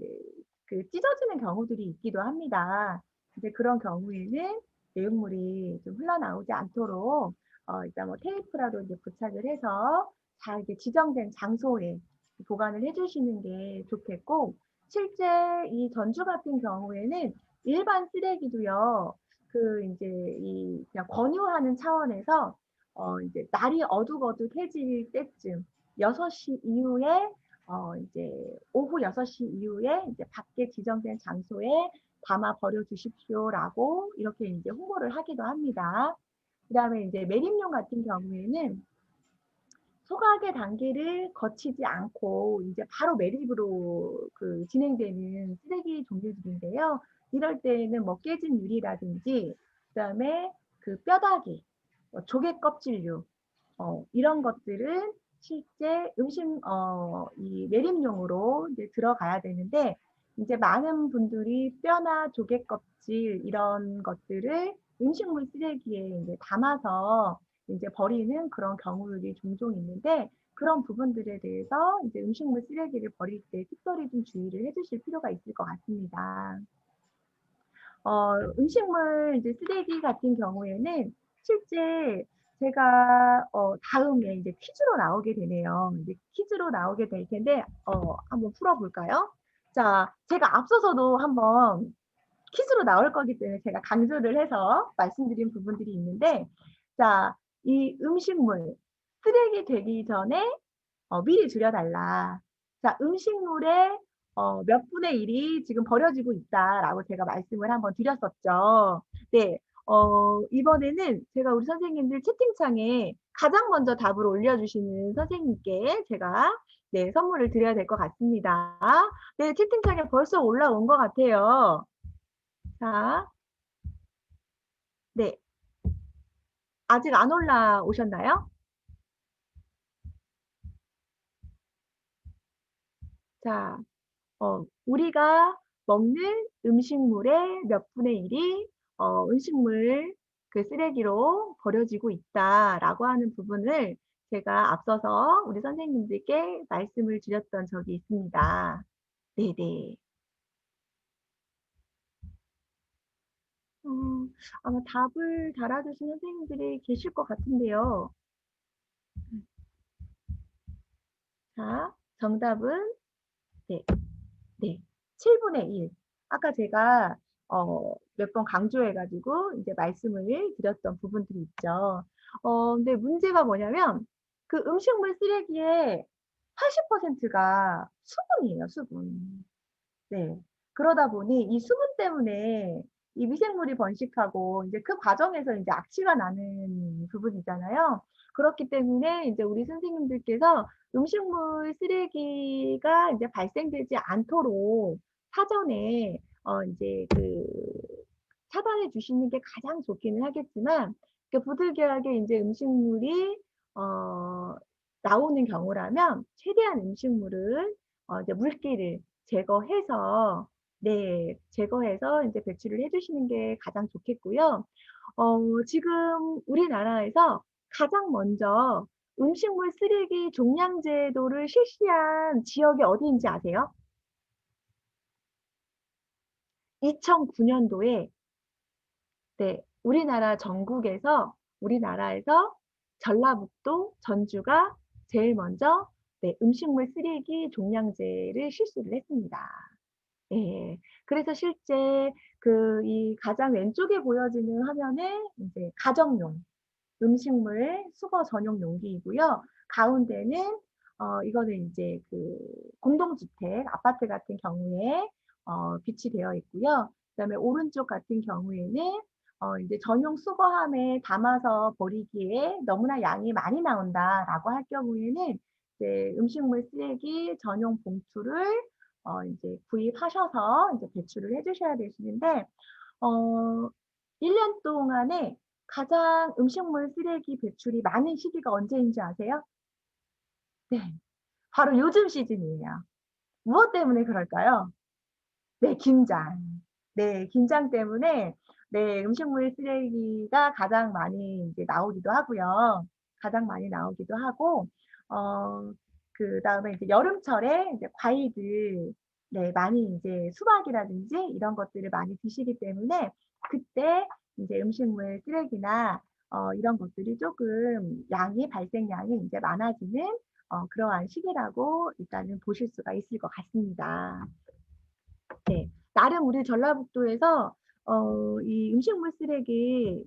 그 찢어지는 경우들이 있기도 합니다. 이제 그런 경우에는 내용물이 좀 흘러나오지 않도록 일단 뭐 테이프라도 이제 부착을 해서 잘 이렇게 지정된 장소에 보관을 해 주시는 게 좋겠고 실제 이 전주 같은 경우에는 일반 쓰레기도요. 그 인제 이 그냥 권유하는 차원에서 인제 날이 어둑어둑해질 때쯤 6시 이후에 이제 오후 6시 이후에 이제 밖에 지정된 장소에 담아 버려 주십시오라고 이렇게 인제 홍보를 하기도 합니다. 그다음에 인제 매립용 같은 경우에는 소각의 단계를 거치지 않고 인제 바로 매립으로 그 진행되는 쓰레기 종류들인데요. 이럴 때에는 뭐 깨진 유리라든지 그다음에 그 뼈다귀, 조개 껍질류 이런 것들은 실제 이 매립용으로 이제 들어가야 되는데 인제 많은 분들이 뼈나 조개 껍질 이런 것들을 음식물 쓰레기에 인제 담아서 인제 버리는 그런 경우들이 종종 있는데 그런 부분들에 대해서 인제 음식물 쓰레기를 버릴 때 특별히 좀 주의를 해 주실 필요가 있을 것 같습니다. 음식물 이제 쓰레기 같은 경우에는 실제 제가 다음에 이제 퀴즈로 나오게 되네요. 이제 퀴즈로 나오게 될 텐데 한번 풀어 볼까요? 자, 제가 앞서서도 한번 퀴즈로 나올 거기 때문에 제가 강조를 해서 말씀드린 부분들이 있는데 자, 이 음식물 쓰레기 되기 전에 미리 줄여 달라. 자, 음식물의 몇 분의 1이 지금 버려지고 있다라고 제가 말씀을 한번 드렸었죠. 네. 이번에는 제가 우리 선생님들 채팅창에 가장 먼저 답을 올려주시는 선생님께 제가 네, 선물을 드려야 될 것 같습니다. 네, 채팅창에 벌써 올라온 것 같아요. 자, 네. 아직 안 올라오셨나요? 자, 우리가 먹는 음식물의 몇 분의 1이 음식물 그 쓰레기로 버려지고 있다라고 하는 부분을 제가 앞서서 우리 선생님들께 말씀을 드렸던 적이 있습니다. 네네. 아마 답을 달아주신 선생님들이 계실 것 같은데요. 자, 정답은 네, 네. 7분의 1. 아까 제가 몇 번 강조해 가지고 이제 말씀을 드렸던 부분들이 있죠. 근데 문제가 뭐냐면 그 음식물 쓰레기의 80%가 수분이에요, 수분. 네. 그러다 보니 이 수분 때문에 이 미생물이 번식하고 이제 그 과정에서 이제 악취가 나는 부분이잖아요. 그렇기 때문에 이제 우리 선생님들께서 음식물 쓰레기가 이제 발생되지 않도록 사전에 이제 그 차단해 주시는 게 가장 좋기는 하겠지만 그 부득이하게 이제 음식물이 어 나오는 경우라면 최대한 음식물은 이제 물기를 제거해서 네, 제거해서 이제 배출을 해 주시는 게 가장 좋겠고요. 지금 우리나라에서 가장 먼저 음식물 쓰레기 종량 제도를 실시한 지역이 어디인지 아세요? 2009년도에 네, 우리나라에서 전라북도 전주가 제일 먼저 네, 음식물 쓰레기 종량제를 실시를 했습니다. 예. 그래서 실제 이 가장 왼쪽에 보여지는 화면에 이제 가정용 음식물 수거 전용 용기이고요. 가운데는 이거는 이제 그 공동주택, 아파트 같은 경우에 비치되어 있고요. 그다음에 오른쪽 같은 경우에는 이제 전용 수거함에 담아서 버리기에 너무나 양이 많이 나온다라고 할 경우에는 이제 음식물 쓰레기 전용 봉투를 이제 구입하셔서 이제 배출을 해 주셔야 되시는데 어 1년 동안에 가장 음식물 쓰레기 배출이 많은 시기가 언제인지 아세요? 네. 바로 요즘 시즌이에요. 무엇 때문에 그럴까요? 네, 김장. 네, 김장 때문에 네, 음식물 쓰레기가 가장 많이 이제 나오기도 하고요. 가장 많이 나오기도 하고 그다음에 이제 여름철에 이제 과일들 네, 많이 이제 수박이라든지 이런 것들을 많이 드시기 때문에 그때 이제 음식물 쓰레기나 이런 것들이 조금 발생량이 이제 많아지는 그러한 시기라고 일단은 보실 수가 있을 것 같습니다. 네. 나름 우리 전라북도에서 이 음식물 쓰레기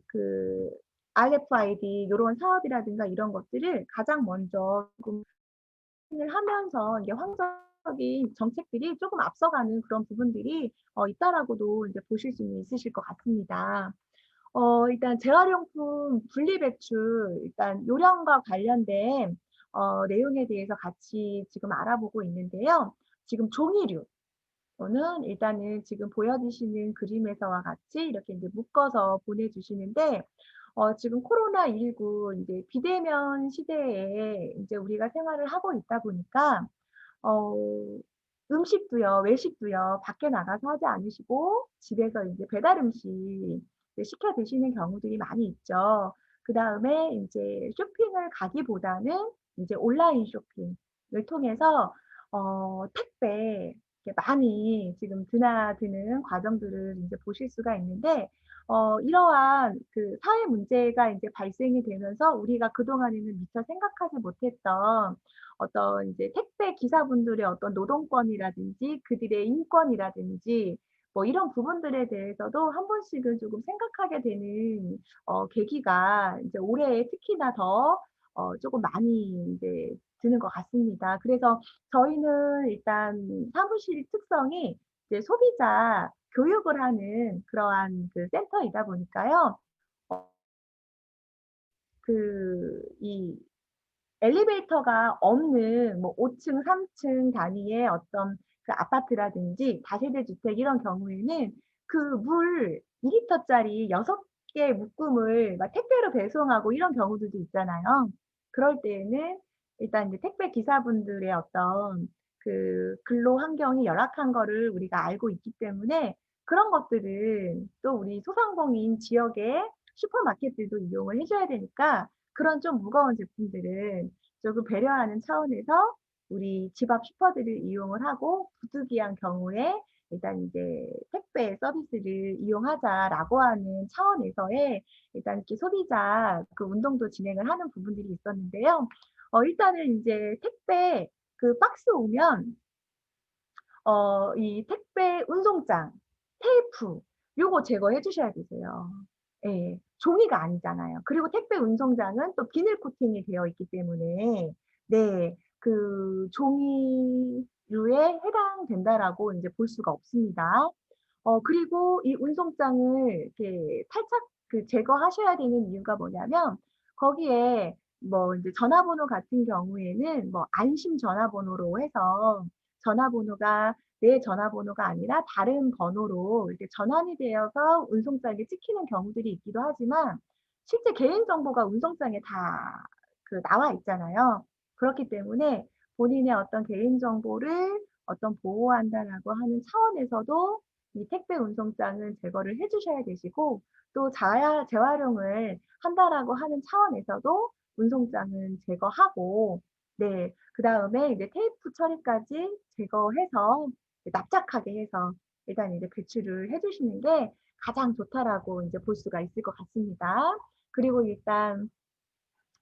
RFID 요런 사업이라든가 이런 것들을 가장 먼저 조금 을 하면서 이게 환경적인 정책들이 조금 앞서가는 그런 부분들이 있다라고도 이제 보실 수는 있으실 것 같습니다. 일단 재활용품 분리배출 일단 요령과 관련된 내용에 대해서 같이 지금 알아보고 있는데요. 지금 종이류 는 일단은 지금 보여주시는 그림에서와 같이 이렇게 이제 묶어서 보내주시는데, 지금 코로나19 이제 비대면 시대에 이제 우리가 생활을 하고 있다 보니까, 어, 음식도요, 외식도요, 밖에 나가서 하지 않으시고, 집에서 이제 배달 음식 이제 시켜 드시는 경우들이 많이 있죠. 그 다음에 이제 쇼핑을 가기보다는 이제 온라인 쇼핑을 통해서, 택배, 이렇게 많이 지금 드나드는 과정들을 이제 보실 수가 있는데, 이러한 그 사회 문제가 이제 발생이 되면서 우리가 그동안에는 미처 생각하지 못했던 어떤 이제 택배 기사분들의 어떤 노동권이라든지 그들의 인권이라든지 뭐 이런 부분들에 대해서도 한 번씩은 조금 생각하게 되는 계기가 이제 올해 특히나 더 조금 많이 이제 드는 것 같습니다. 그래서 저희는 일단 사무실 특성이 이제 소비자 교육을 하는 그러한 그 센터이다 보니까요. 이 엘리베이터가 없는 뭐 5층, 3층 단위의 어떤 그 아파트라든지 다세대 주택 이런 경우에는 그 물 2리터짜리 6개 묶음을 막 택배로 배송하고 이런 경우들도 있잖아요. 그럴 때에는 일단 이제 택배 기사분들의 어떤 그 근로 환경이 열악한 거를 우리가 알고 있기 때문에 그런 것들은 또 우리 소상공인 지역의 슈퍼마켓들도 이용을 해 줘야 되니까 그런 좀 무거운 제품들은 조금 배려하는 차원에서 우리 집 앞 슈퍼들을 이용을 하고 부득이한 경우에 일단 이제 택배 서비스를 이용하자라고 하는 차원에서의 일단 이렇게 소비자 그 운동도 진행을 하는 부분들이 있었는데요. 일단은 이제 택배 그 박스 오면 이 택배 운송장, 테이프 요거 제거해 주셔야 되세요. 예. 종이가 아니잖아요. 그리고 택배 운송장은 또 비닐 코팅이 되어 있기 때문에 네. 그 종이류에 해당된다라고 인제 볼 수가 없습니다. 그리고 이 운송장을 이렇게 탈착 그 제거하셔야 되는 이유가 뭐냐면 거기에 뭐 인제 전화번호 같은 경우에는 뭐 안심 전화번호로 해서 전화번호가 내 전화번호가 아니라 다른 번호로 이렇게 전환이 되어서 운송장에 찍히는 경우들이 있기도 하지만 실제 개인정보가 운송장에 다 그 나와 있잖아요. 그렇기 때문에 본인의 어떤 개인정보를 어떤 보호한다라고 하는 차원에서도 이 택배 운송장은 제거를 해 주셔야 되시고 또 재활용을 한다라고 하는 차원에서도 운송장은 제거하고 네 그다음에 이제 테이프 처리까지 제거해서 납작하게 해서 일단 이제 배출을 해 주시는 게 가장 좋다라고 인제 볼 수가 있을 것 같습니다. 그리고 일단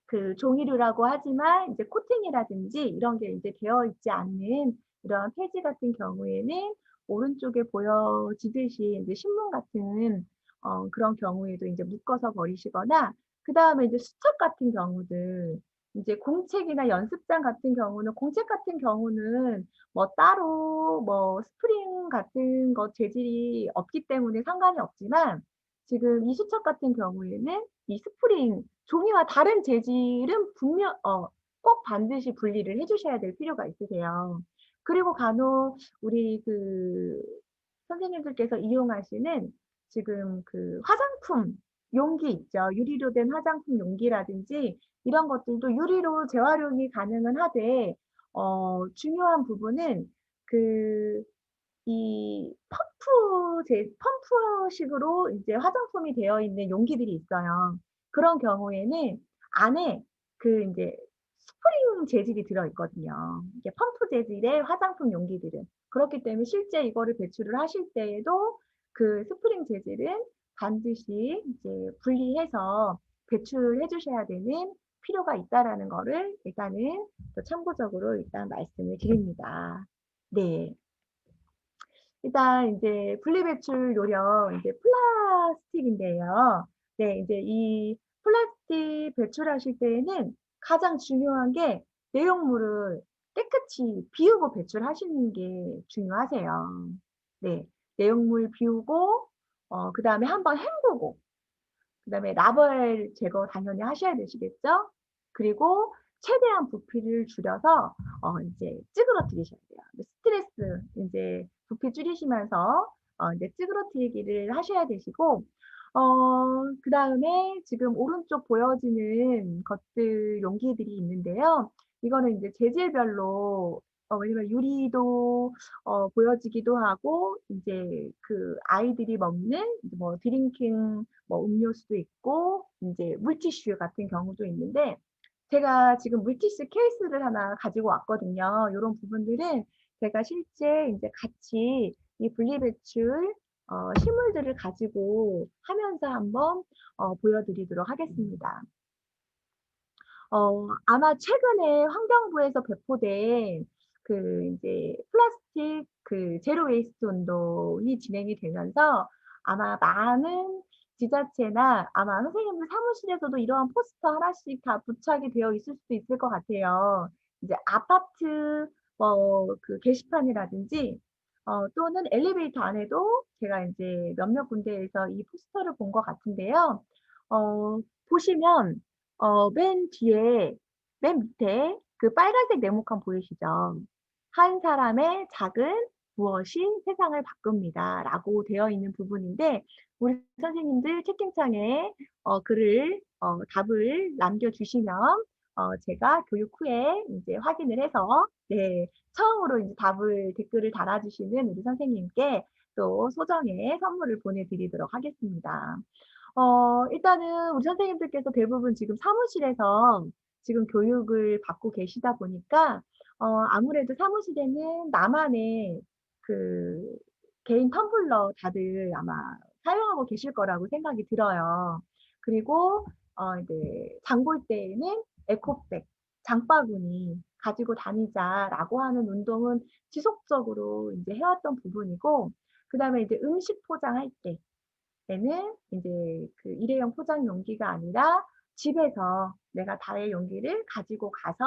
그 종이류라고 하지만 이제 코팅이라든지 이런 게 이제 되어 있지 않는 이런 폐지 같은 경우에는 오른쪽에 보여지듯이 이제 신문 같은 그런 경우에도 인제 묶어서 버리시거나 그다음에 이제 수첩 같은 경우들 인제 공책이나 연습장 같은 경우는 공책 같은 경우는 뭐 따로 뭐 스프링 같은 거 재질이 없기 때문에 상관이 없지만 지금 이 수첩 같은 경우에는 이 스프링 종이와 다른 재질은 꼭 반드시 분리를 해 주셔야 될 필요가 있으세요. 그리고 간혹 우리 그 선생님들께서 이용하시는 지금 그 화장품 용기 있죠. 유리로 된 화장품 용기라든지 이런 것들도 유리로 재활용이 가능은 하되 중요한 부분은 그 이 펌프식으로 이제 화장품이 되어 있는 용기들이 있어요. 그런 경우에는 안에 그 인제 스프링 재질이 들어 있거든요. 이게 펌프 재질의 화장품 용기들은. 그렇기 때문에 실제 이거를 배출을 하실 때에도 그 스프링 재질은 반드시 이제 분리해서 배출해 주셔야 되는 필요가 있다라는 거를 일단은 또 참고적으로 일단 말씀을 드립니다. 네. 일단 인제 분리배출 요령 이제 플라스틱인데요. 네 이제 이 플라스틱 배출하실 때에는 가장 중요한 게 내용물을 깨끗이 비우고 배출하시는 게 중요하세요. 네. 내용물 비우고 그다음에 한번 헹구고 그다음에 라벨 제거 당연히 하셔야 되시겠죠? 그리고 최대한 부피를 줄여서 인제 찌그러뜨리셔야 돼요. 스트레스 인제 부피 줄이시면서 인제 찌그러뜨리기를 하셔야 되시고 그다음에 지금 오른쪽 보여지는 것들 용기들이 있는데요. 이거는 인제 재질별로 왜냐면 유리도 보여지기도 하고 인제 그 아이들이 먹는 이제 뭐 드링킹 뭐 음료수도 있고 인제 물티슈 같은 경우도 있는데 제가 지금 물티슈 케이스를 하나 가지고 왔거든요. 요런 부분들은 제가 실제 인제 같이 이 분리배출 실물들을 가지고 하면서 한번 보여 드리도록 하겠습니다. 아마 최근에 환경부에서 배포된 그 인제 플라스틱 그 제로 웨이스트 운동이 진행이 되면서 아마 많은 지자체나 아마 선생님들 사무실에서도 이러한 포스터 하나씩 다 부착이 되어 있을 수도 있을 것 같아요. 이제 아파트 그 게시판이라든지 또는 엘리베이터 안에도 제가 인제 몇몇 군데에서 이 포스터를 본 것 같은데요. 어 보시면 맨 뒤에 맨 밑에 그 빨간색 네모칸 보이시죠? "한 사람의 작은 무엇이 세상을 바꿉니다."라고 되어 있는 부분인데 우리 선생님들 채팅창에 글을 답을 남겨 주시면 제가 교육 후에 인제 확인을 해서 네 처음으로 인제 답을 댓글을 달아 주시는 우리 선생님께 또 소정의 선물을 보내 드리도록 하겠습니다. 일단은 우리 선생님들께서 대부분 지금 사무실에서 지금 교육을 받고 계시다 보니까 아무래도 사무실에는 나만의 그 개인 텀블러 다들 아마 사용하고 계실 거라고 생각이 들어요. 그리고 이제 장볼 때에는 에코백, 장바구니 가지고 다니자라고 하는 운동은 지속적으로 인제 해왔던 부분이고 그다음에 이제 음식 포장할 때에는 인제 그 일회용 포장 용기가 아니라 집에서 내가 다의 용기를 가지고 가서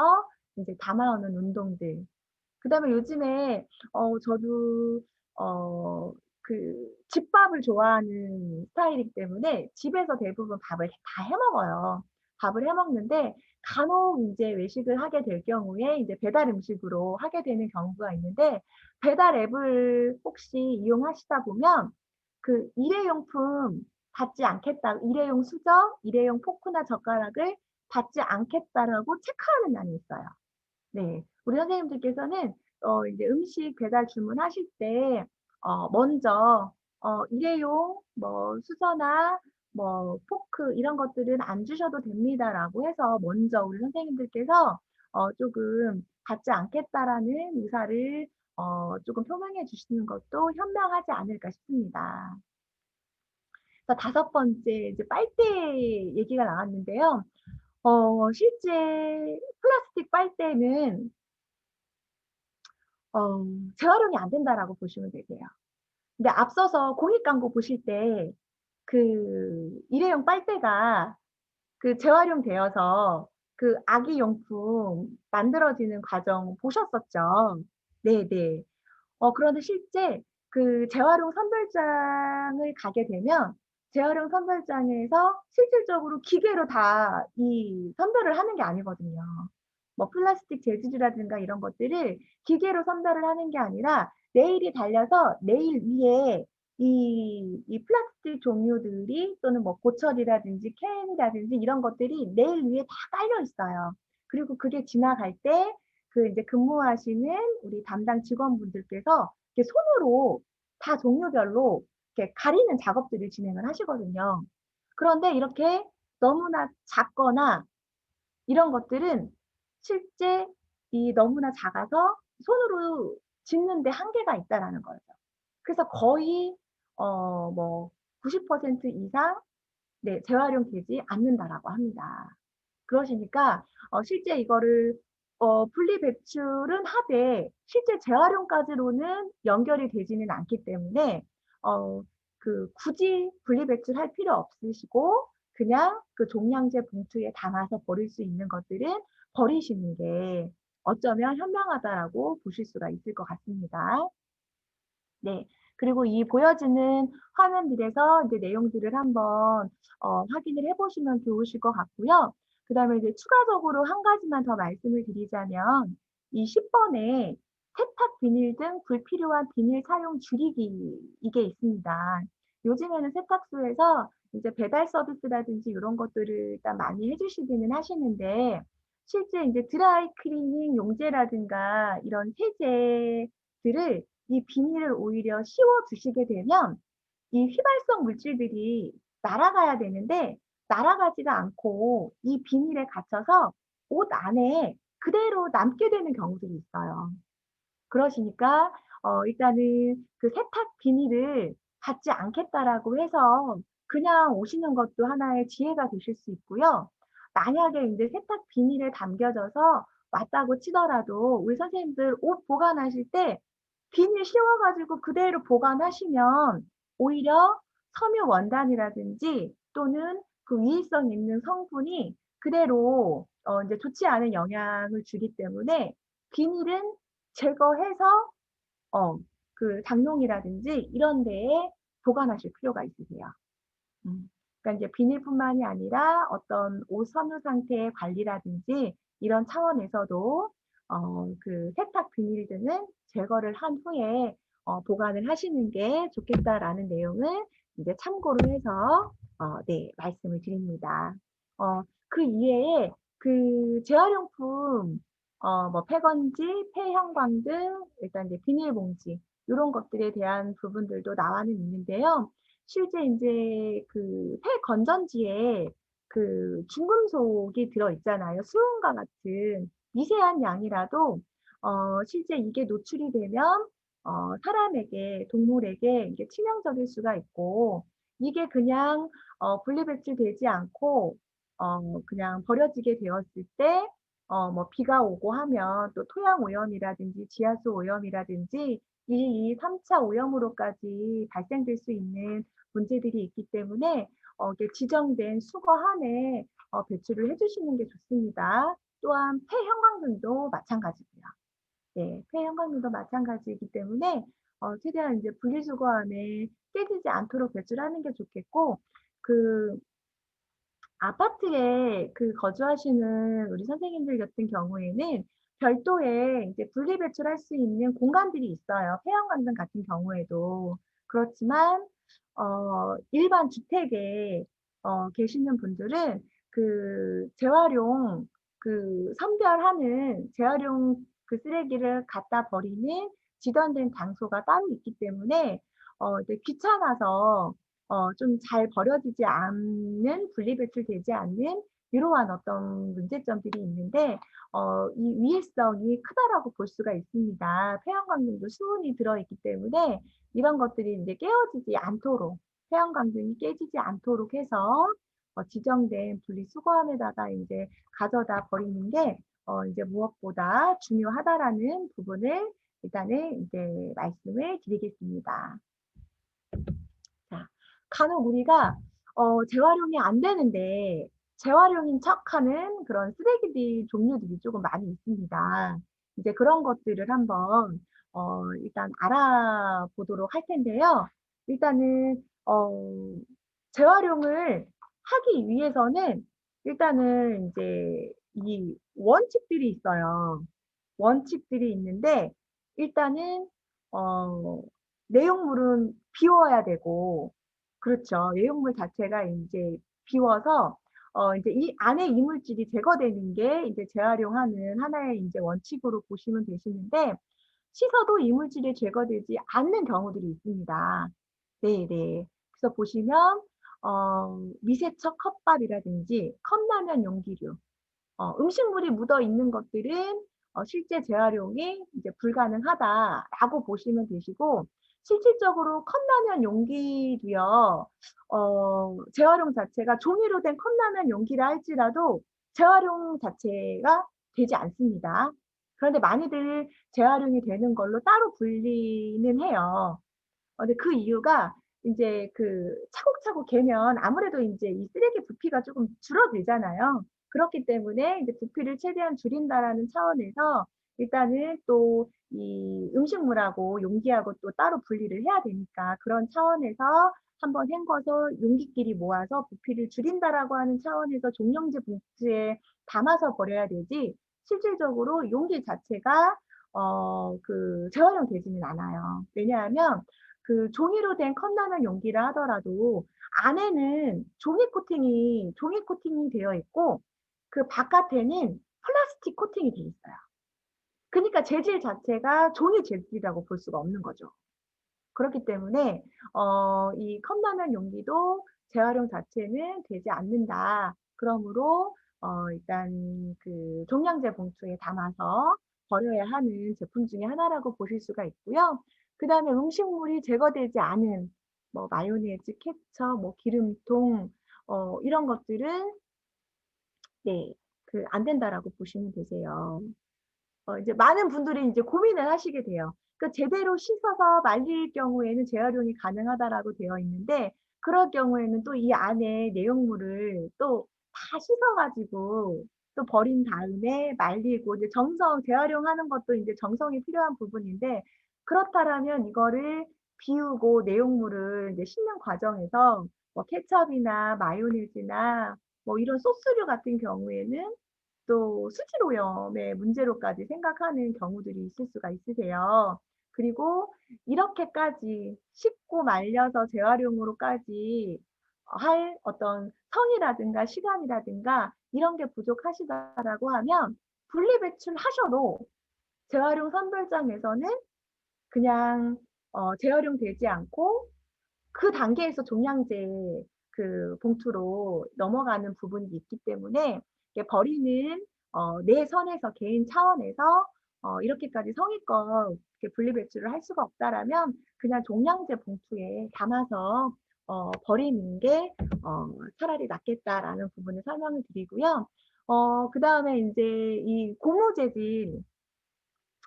인제 담아 오는 운동들 그다음에 요즘에 저도 어 그 집밥을 좋아하는 스타일이기 때문에 집에서 대부분 밥을 다 해 먹어요. 밥을 해 먹는데 간혹 인제 외식을 하게 될 경우에 인제 배달 음식으로 하게 되는 경우가 있는데 배달 앱을 혹시 이용하시다 보면 그 일회용품 받지 않겠다 일회용 수저, 일회용 포크나 젓가락을 받지 않겠다라고 체크하는 난이 있어요. 네. 우리 선생님들께서는 인제 음식 배달 주문하실 때 먼저 "일회용 뭐 수저나 뭐 포크 이런 것들은 안 주셔도 됩니다."라고 해서 먼저 우리 선생님들께서 쪼금 "받지 않겠다."라는 의사를 쪼금 표명해 주시는 것도 현명하지 않을까 싶습니다. 그래서 다섯 번째 이제 빨대 얘기가 나왔는데요. 실제 플라스틱 빨대는 어 '재활용이 안 된다.'라고 보시면 되세요. 근데 앞서서 공익 광고 보실 때 그 일회용 빨대가 그 재활용되어서 그 아기 용품 만들어지는 과정 보셨었죠? 네네. 그런데 실제 그 재활용 선별장을 가게 되면 재활용 선별장에서 실질적으로 기계로 다 이 선별을 하는 게 아니거든요. 뭐 플라스틱 재질이라든가 이런 것들을 기계로 선별을 하는 게 아니라 레일이 달려서 레일 위에 이 플라스틱 종류들이 또는 뭐 보철이라든지 캔이라든지 이런 것들이 레일 위에 다 깔려 있어요. 그리고 그게 지나갈 때 그 인제 근무하시는 우리 담당 직원분들께서 이렇게 손으로 다 종류별로 이렇게 가리는 작업들을 진행을 하시거든요. 그런데 이렇게 너무나 작거나 이런 것들은 실제 이 너무나 작아서 손으로 짚는 데 한계가 있다라는 거죠. 그래서 거의 뭐 90% 이상 네 재활용되지 않는다라고 합니다. 그러시니까 실제 이거를 분리 배출은 하되 실제 재활용까지로는 연결이 되지는 않기 때문에 어 굳이 분리 배출할 필요 없으시고 그냥 그 종량제 봉투에 담아서 버릴 수 있는 것들은 버리시는 게 어쩌면 현명하다라고 보실 수가 있을 것 같습니다. 네. 그리고 이 보여지는 화면들에서 이제 내용들을 한번 확인을 해 보시면 좋으실 것 같고요. 그다음에 이제 추가적으로 한 가지만 더 말씀을 드리자면 이 10 번에 세탁 비닐 등 불필요한 비닐 사용 줄이기 이게 있습니다. 요즘에는 세탁소에서 이제 배달 서비스라든지 요런 것들을 일단 많이 해 주시기는 하시는데 실제 인제 드라이 클리닝 용제라든가 이런 세제들을 이 비닐을 오히려 씌워 두시게 되면 이 휘발성 물질들이 날아가야 되는데 날아가지가 않고 이 비닐에 갇혀서 옷 안에 그대로 남게 되는 경우들이 있어요. 그러시니까 일단은 그 세탁 비닐을 받지 않겠다라고 해서 그냥 오시는 것도 하나의 지혜가 되실 수 있고요. 만약에 인제 세탁 비닐에 담겨져서 왔다고 치더라도 우리 선생님들 옷 보관하실 때 비닐 씌워 가지고 그대로 보관하시면 오히려 섬유 원단이라든지 또는 그 위해성 있는 성분이 그대로 이제 좋지 않은 영향을 주기 때문에 비닐은 제거해서 그 장롱이라든지 이런 데에 보관하실 필요가 있으세요. 그러니까 이제 비닐뿐만이 아니라 어떤 옷 섬유 상태의 관리라든지 이런 차원에서도 그 세탁 비닐 등은 제거를 한 후에 보관을 하시는 게 좋겠다라는 내용을 이제 참고로 해서 네, 말씀을 드립니다. 그 이외에 그 재활용품 뭐 폐건지, 폐형광 등 일단 이제 비닐봉지 요런 것들에 대한 부분들도 나와는 있는데요. 실제 인제 그 폐건전지에 그 중금속이 들어 있잖아요. 수은과 같은 미세한 양이라도 실제 이게 노출이 되면 사람에게 동물에게 이게 치명적일 수가 있고 이게 그냥 분리배출되지 않고 그냥 버려지게 되었을 때 뭐 비가 오고 하면 또 토양 오염이라든지 지하수 오염이라든지 이 3차 오염으로까지 발생될 수 있는 문제들이 있기 때문에 이게 지정된 수거함에 배출을 해 주시는 게 좋습니다. 또한 폐형광등도 마찬가지고요. 네. 폐형광등도 마찬가지이기 때문에 최대한 인제 분리수거함에 깨지지 않도록 배출하는 게 좋겠고 그 아파트에 그 거주하시는 우리 선생님들 같은 경우에는 별도의 이제 분리배출할 수 있는 공간들이 있어요, 폐형광등 같은 경우에도. 그렇지만 일반 주택에 계시는 분들은 그 재활용 그 선별하는 재활용 그 쓰레기를 갖다 버리는 지정된 장소가 따로 있기 때문에 이제 귀찮아서 좀 잘 버려지지 않는 분리배출되지 않는 이러한 어떤 문제점들이 있는데 이 위해성이 크다라고 볼 수가 있습니다. 폐형광등도 수은이 들어있기 때문에 이런 것들이 인제 깨어지지 않도록 태양광등이 깨지지 않도록 해서 지정된 분리수거함에다가 인제 가져다 버리는 게 인제 무엇보다 중요하다라는 부분을 일단은 인제 말씀을 드리겠습니다. 자, 간혹 우리가 재활용이 안 되는데 재활용인 척하는 그런 쓰레기들 종류들이 쪼금 많이 있습니다. 이제 그런 것들을 한번 일단 알아보도록 할 텐데요. 일단은 재활용을 하기 위해서는 일단은 인제 이 원칙들이 있어요. 원칙들이 있는데 일단은 어 내용물은 비워야 되고 그렇죠. 내용물 자체가 인제 비워서 인제 이 안에 이물질이 제거되는 게 인제 재활용하는 하나의 인제 원칙으로 보시면 되시는데 씻어도 이물질이 제거되지 않는 경우들이 있습니다. 네네. 그래서 보시면 미세척 컵밥이라든지 컵라면 용기류 음식물이 묻어 있는 것들은 실제 재활용이 이제 불가능하다라고 보시면 되시고 실질적으로 컵라면 용기도요. 재활용 자체가 종이로 된 컵라면 용기라 할지라도 재활용 자체가 되지 않습니다. 그런데 많이들 재활용이 되는 걸로 따로 분리는 해요. 근데 그 이유가 인제 그 차곡차곡 개면 아무래도 인제 이 쓰레기 부피가 쪼금 줄어들잖아요. 그렇기 때문에 이제 '부피를 최대한 줄인다.'라는 차원에서 일단은 또 이 음식물하고 용기하고 또 따로 분리를 해야 되니까 그런 차원에서 한번 헹궈서 용기끼리 모아서 '부피를 줄인다.'라고 하는 차원에서 종량제 봉투에 담아서 버려야 되지 실질적으로 용기 자체가 그 재활용되지는 않아요. 왜냐하면 그 종이로 된 컵라면 용기라 하더라도 안에는 종이 코팅이 되어 있고 그 바깥에는 플라스틱 코팅이 돼 있어요. 그니까 재질 자체가 종이 재질이라고 볼 수가 없는 거죠. 그렇기 때문에 이 컵라면 용기도 재활용 자체는 되지 않는다. 그러므로 일단 그 종량제 봉투에 담아서 버려야 하는 제품 중에 하나라고 보실 수가 있고요. 그다음에 음식물이 제거되지 않은 뭐 마요네즈, 케첩, 뭐 기름통 이런 것들은 네 그 안 된다라고 보시면 되세요. 이제 많은 분들이 인제 고민을 하시게 돼요. 그 제대로 씻어서 말릴 경우에는 재활용이 가능하다라고 되어 있는데 그럴 경우에는 또 이 안에 내용물을 또 다 씻어 가지고 또 버린 다음에 말리고 이제 재활용하는 것도 이제 정성이 필요한 부분인데 그렇다라면 이거를 비우고 내용물을 이제 씻는 과정에서 뭐 케첩이나 마요네즈나 뭐 이런 소스류 같은 경우에는 또 수질 오염의 문제로까지 생각하는 경우들이 있을 수가 있으세요. 그리고 이렇게까지 씻고 말려서 재활용으로까지 할 어떤 성이라든가 시간이라든가 이런 게 부족하시다라고 하면 분리배출하셔도 재활용 선별장에서는 그냥 재활용되지 않고 그 단계에서 종량제 그 봉투로 넘어가는 부분이 있기 때문에 이게 버리는 내 선에서 개인 차원에서 이렇게까지 성의껏 이렇게 분리배출을 할 수가 없다라면 그냥 종량제 봉투에 담아서 버리는 게 차라리 낫겠다라는 부분을 설명을 드리고요. 그다음에 인제 이 고무 재질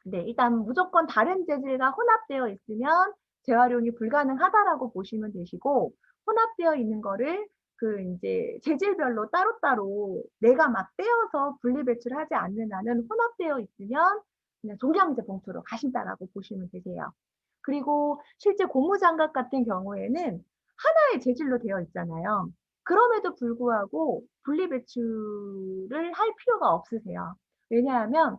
네. 일단 무조건 다른 재질과 혼합되어 있으면 재활용이 불가능하다라고 보시면 되시고 혼합되어 있는 거를 그 인제 재질별로 따로따로 내가 막 떼어서 분리배출하지 않는 한은 혼합되어 있으면 그냥 종량제 봉투로 가신다라고 보시면 되세요. 그리고 실제 고무장갑 같은 경우에는 하나의 재질로 되어 있잖아요. 그럼에도 불구하고 분리배출을 할 필요가 없으세요. 왜냐하면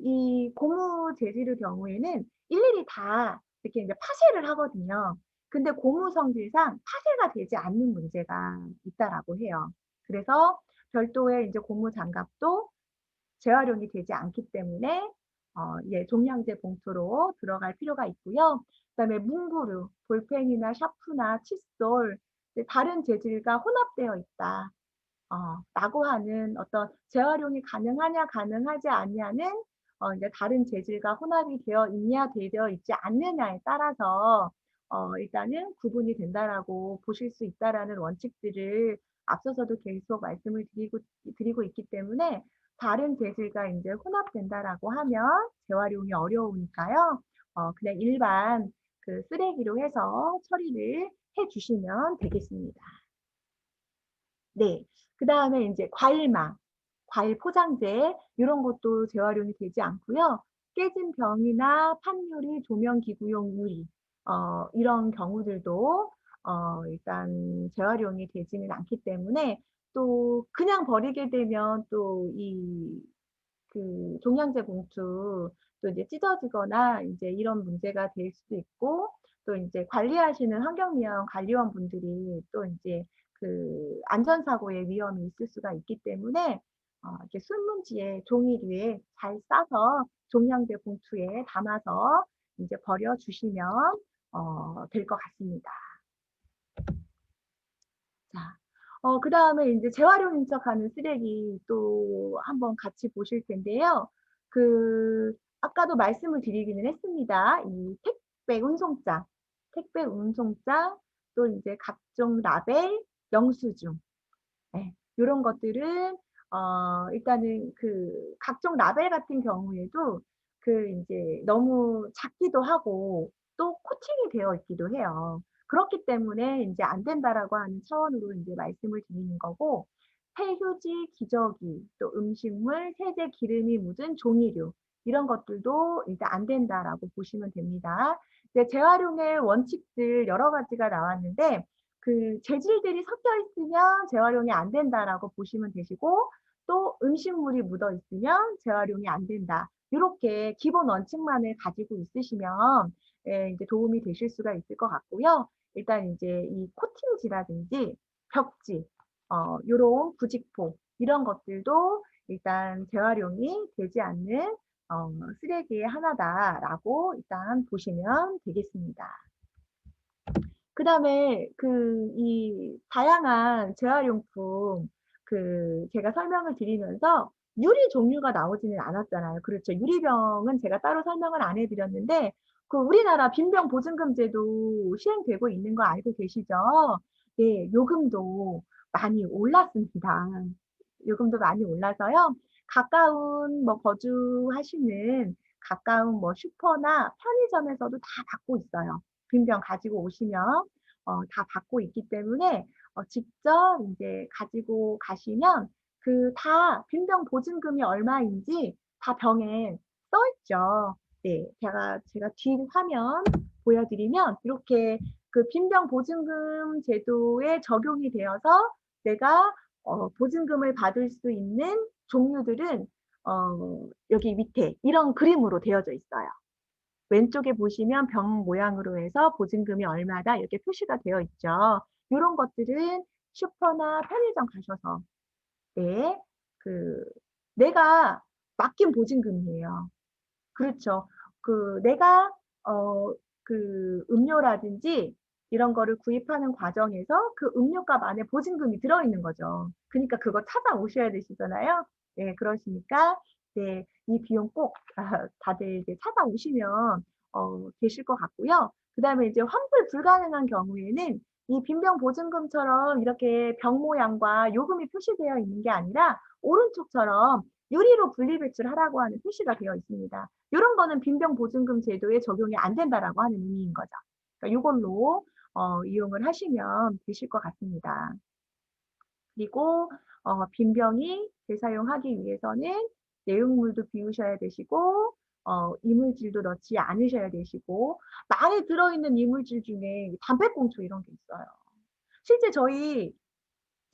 이 고무 재질의 경우에는 일일이 다 이렇게 이제 파쇄를 하거든요. 근데 고무 성질상 파쇄가 되지 않는 문제가 있다라고 해요. 그래서 별도의 이제 고무 장갑도 재활용이 되지 않기 때문에 예 종량제 봉투로 들어갈 필요가 있고요. 그다음에 문구류, 볼펜이나 샤프나 칫솔 다른 재질과 혼합되어 있다. 라고 하는 어떤 재활용이 가능하냐 가능하지 않냐는 이제 다른 재질과 혼합이 되어 있냐 되어 있지 않느냐에 따라서 일단은 구분이 된다라고 보실 수 있다라는 원칙들을 앞서서도 계속 말씀을 드리고 있기 때문에 다른 재질과 인제 혼합된다라고 하면 재활용이 어려우니까요. 그냥 일반 그 쓰레기로 해서 처리를 해 주시면 되겠습니다. 네. 그다음에 인제 과일망, 과일 포장재 요런 것도 재활용이 되지 않고요. 깨진 병이나 판유리, 조명기구용 유리 이런 경우들도 일단 재활용이 되지는 않기 때문에 또 그냥 버리게 되면 또 그 종량제 봉투 또 이제 찢어지거나 인제 이런 문제가 될 수도 있고 또 인제 관리하시는 환경미화원 관리원분들이 또 인제 그 안전사고의 위험이 있을 수가 있기 때문에 이렇게 신문지에 종이류에 잘 싸서 종량제 봉투에 담아서 인제 버려 주시면 될 것 같습니다. 자. 그다음에 인제 재활용인 척하는 쓰레기 또 한번 같이 보실 텐데요. 아까도 말씀을 드리기는 했습니다. 이 택배 운송장 또 인제 각종 라벨, 영수증 예. 요런 것들은 일단은 각종 라벨 같은 경우에도 인제 너무 작기도 하고 또 코팅이 되어 있기도 해요. 그렇기 때문에 인제 안 된다라고 하는 차원으로 인제 말씀을 드리는 거고 폐휴지, 기저귀, 또 음식물, 세제 기름이 묻은 종이류 이런 것들도 이제 안 된다라고 보시면 됩니다. 이제 재활용의 원칙들 여러 가지가 나왔는데 재질들이 섞여 있으면 재활용이 안 된다라고 보시면 되시고 또 음식물이 묻어 있으면 재활용이 안 된다. 요렇게 기본 원칙만을 가지고 있으시면 예 인제 도움이 되실 수가 있을 것 같고요. 일단 인제 이 코팅지라든지 벽지 요런 부직포 이런 것들도 일단 재활용이 되지 않는 쓰레기의 하나다라고 일단 보시면 되겠습니다. 그다음에 이 다양한 재활용품 제가 설명을 드리면서 유리 종류가 나오지는 않았잖아요. 그렇죠. 유리병은 제가 따로 설명을 안 해 드렸는데 우리나라 빈병 보증금제도 시행되고 있는 거 알고 계시죠? 네. 요금도 많이 올랐습니다. 요금도 많이 올라서요. 가까운 거주하시는 가까운 슈퍼나 편의점에서도 다 받고 있어요. 빈병 가지고 오시면. 다 받고 있기 때문에 직접 이제 가지고 가시면 그 다 빈병 보증금이 얼마인지 다 병에 써 있죠. 네, 제가 뒤 화면 보여드리면 이렇게 그 빈병 보증금 제도에 적용이 되어서 내가 보증금을 받을 수 있는 종류들은 여기 밑에 이런 그림으로 되어져 있어요. 왼쪽에 보시면 병 모양으로 해서 보증금이 얼마다 이렇게 표시가 되어 있죠. 이런 것들은 슈퍼나 편의점 가셔서 네, 그 내가 맡긴 보증금이에요. 그렇죠. 내가 음료라든지 이런 거를 구입하는 과정에서 그 음료값 안에 보증금이 들어있는 거죠. 그러니까 그거 찾아오셔야 되시잖아요. 네, 그러시니까 네, 이 비용 꼭 다들 이제 찾아오시면 되실 것 같고요. 그다음에 이제 환불 불가능한 경우에는 이 빈병 보증금처럼 이렇게 병 모양과 요금이 표시되어 있는 게 아니라 오른쪽처럼 유리로 분리배출하라고 하는 표시가 되어 있습니다. 이런 거는 빈병보증금 제도에 적용이 안 된다라고 하는 의미인 거죠. 그러니까 이걸로 이용을 하시면 되실 것 같습니다. 그리고 빈병이 재사용하기 위해서는 내용물도 비우셔야 되시고 이물질도 넣지 않으셔야 되시고 많이 들어있는 이물질 중에 담배꽁초 이런 게 있어요. 실제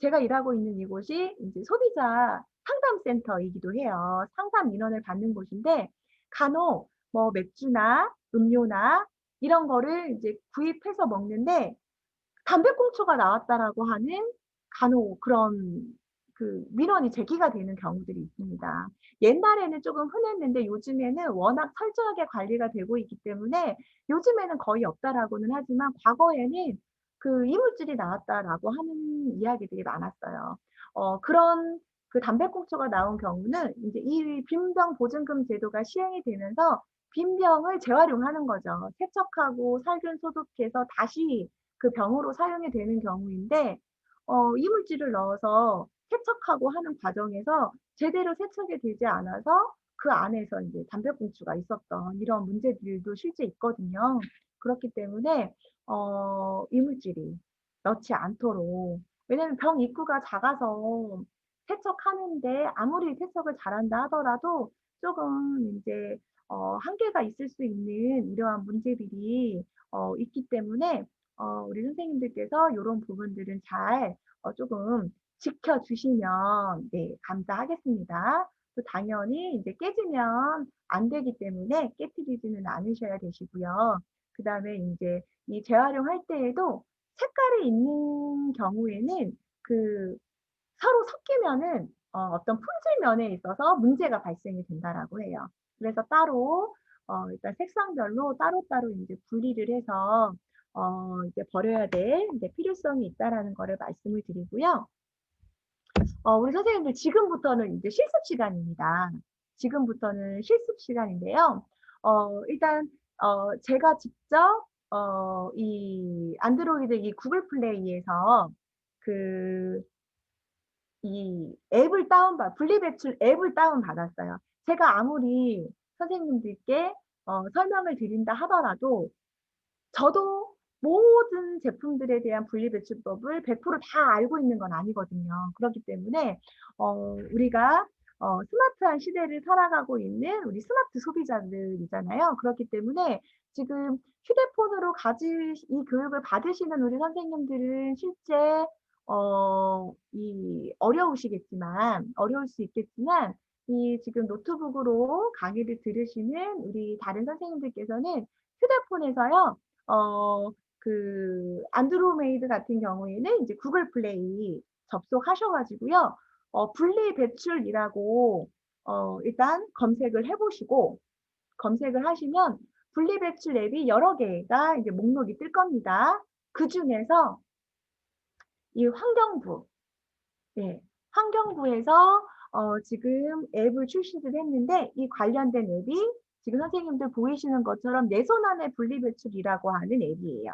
제가 일하고 있는 이곳이 이제 소비자 상담센터이기도 해요. 상담 민원을 받는 곳인데 간혹 뭐 맥주나 음료나 이런 거를 이제 구입해서 먹는데 담배꽁초가 나왔다라고 하는 간혹 그런 그 민원이 제기가 되는 경우들이 있습니다. 옛날에는 조금 흔했는데 요즘에는 워낙 철저하게 관리가 되고 있기 때문에 요즘에는 거의 없다라고는 하지만 과거에는 그 이물질이 나왔다라고 하는 이야기들이 많았어요. 그런 그 담배꽁초가 나온 경우는 이제 이 빈병 보증금 제도가 시행이 되면서 빈병을 재활용하는 거죠. 세척하고 살균 소독해서 다시 그 병으로 사용이 되는 경우인데 이물질을 넣어서 세척하고 하는 과정에서 제대로 세척이 되지 않아서 그 안에서 이제 담배꽁초가 있었던 이런 문제들도 실제 있거든요. 그렇기 때문에 이물질이 넣지 않도록 왜냐하면 병 입구가 작아서 세척하는데 아무리 세척을 잘한다 하더라도 조금 이제 한계가 있을 수 있는 이러한 문제들이 있기 때문에 우리 선생님들께서 이런 부분들은 잘 조금 지켜주시면 네, 감사하겠습니다. 또 당연히 이제 깨지면 안 되기 때문에 깨뜨리지는 않으셔야 되시고요. 그 다음에 이제 이 재활용할 때에도 색깔이 있는 경우에는 그 서로 섞이면은 어떤 품질 면에 있어서 문제가 발생이 된다라고 해요. 그래서 따로 일단 색상별로 따로따로 이제 분리를 해서 이제 버려야 될 이제 필요성이 있다라는 거를 말씀을 드리고요. 우리 선생님들 지금부터는 이제 실습 시간입니다. 지금부터는 실습 시간인데요. 일단 제가 직접 이 안드로이드 이 구글 플레이에서 그 이 앱을 분리배출 앱을 다운받았어요. 제가 아무리 선생님들께 설명을 드린다 하더라도 저도 모든 제품들에 대한 분리배출법을 100%다 알고 있는 건 아니거든요. 그렇기 때문에 우리가 스마트한 시대를 살아가고 있는 우리 스마트 소비자들이잖아요. 그렇기 때문에 지금 휴대폰으로 이 교육을 받으시는 우리 선생님들은 실제 어려울 수 있겠지만 이 지금 노트북으로 강의를 들으시는 우리 다른 선생님들께서는 휴대폰에서요. 안드로메이드 같은 경우에는 이제 구글 플레이 접속하셔가지고요. 분리 배출이라고 일단 검색을 해보시고 검색을 하시면 분리 배출 앱이 여러 개가 이제 목록이 뜰 겁니다. 그 중에서 이 환경부, 네, 환경부에서 지금 앱을 출시를 했는데 이 관련된 앱이 지금 선생님들 보이시는 것처럼 내 손 안의 분리배출이라고 하는 앱이에요.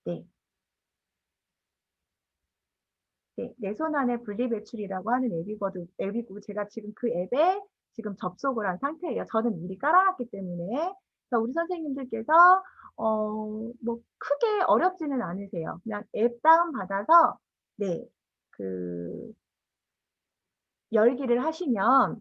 네. 네, 내 손 안의 분리배출이라고 하는 앱이고 제가 지금 그 앱에 지금 접속을 한 상태예요. 저는 미리 깔아놨기 때문에 그래서 우리 선생님들께서 뭐 크게 어렵지는 않으세요. 그냥 앱 다운 받아서 네, 그 열기를 하시면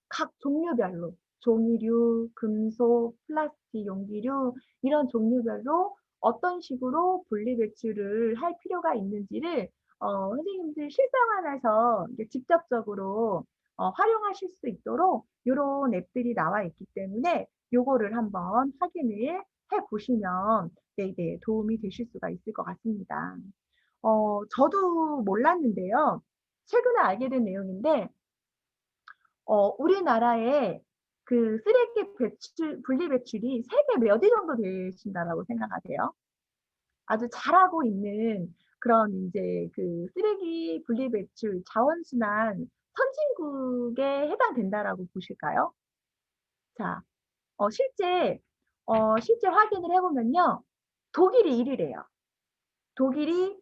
각 종류별로 종이류, 금속, 플라스틱, 용기류 이런 종류별로 어떤 식으로 분리배출을 할 필요가 있는지를 선생님들 실생 안에서 이제 직접적으로 활용하실 수 있도록 요런 앱들이 나와 있기 때문에 요거를 한번 확인을 해 보시면 네네 도움이 되실 수가 있을 것 같습니다. 저도 몰랐는데요. 최근에 알게 된 내용인데 우리나라의 그 쓰레기 배출 분리 배출이 세계 몇 위 정도 되신다라고 생각하세요? 아주 잘하고 있는 그런 인제 그 쓰레기 분리 배출 자원순환 선진국에 해당된다라고 보실까요? 자, 실제 확인을 해 보면요. 독일이 1 위래요. 독일이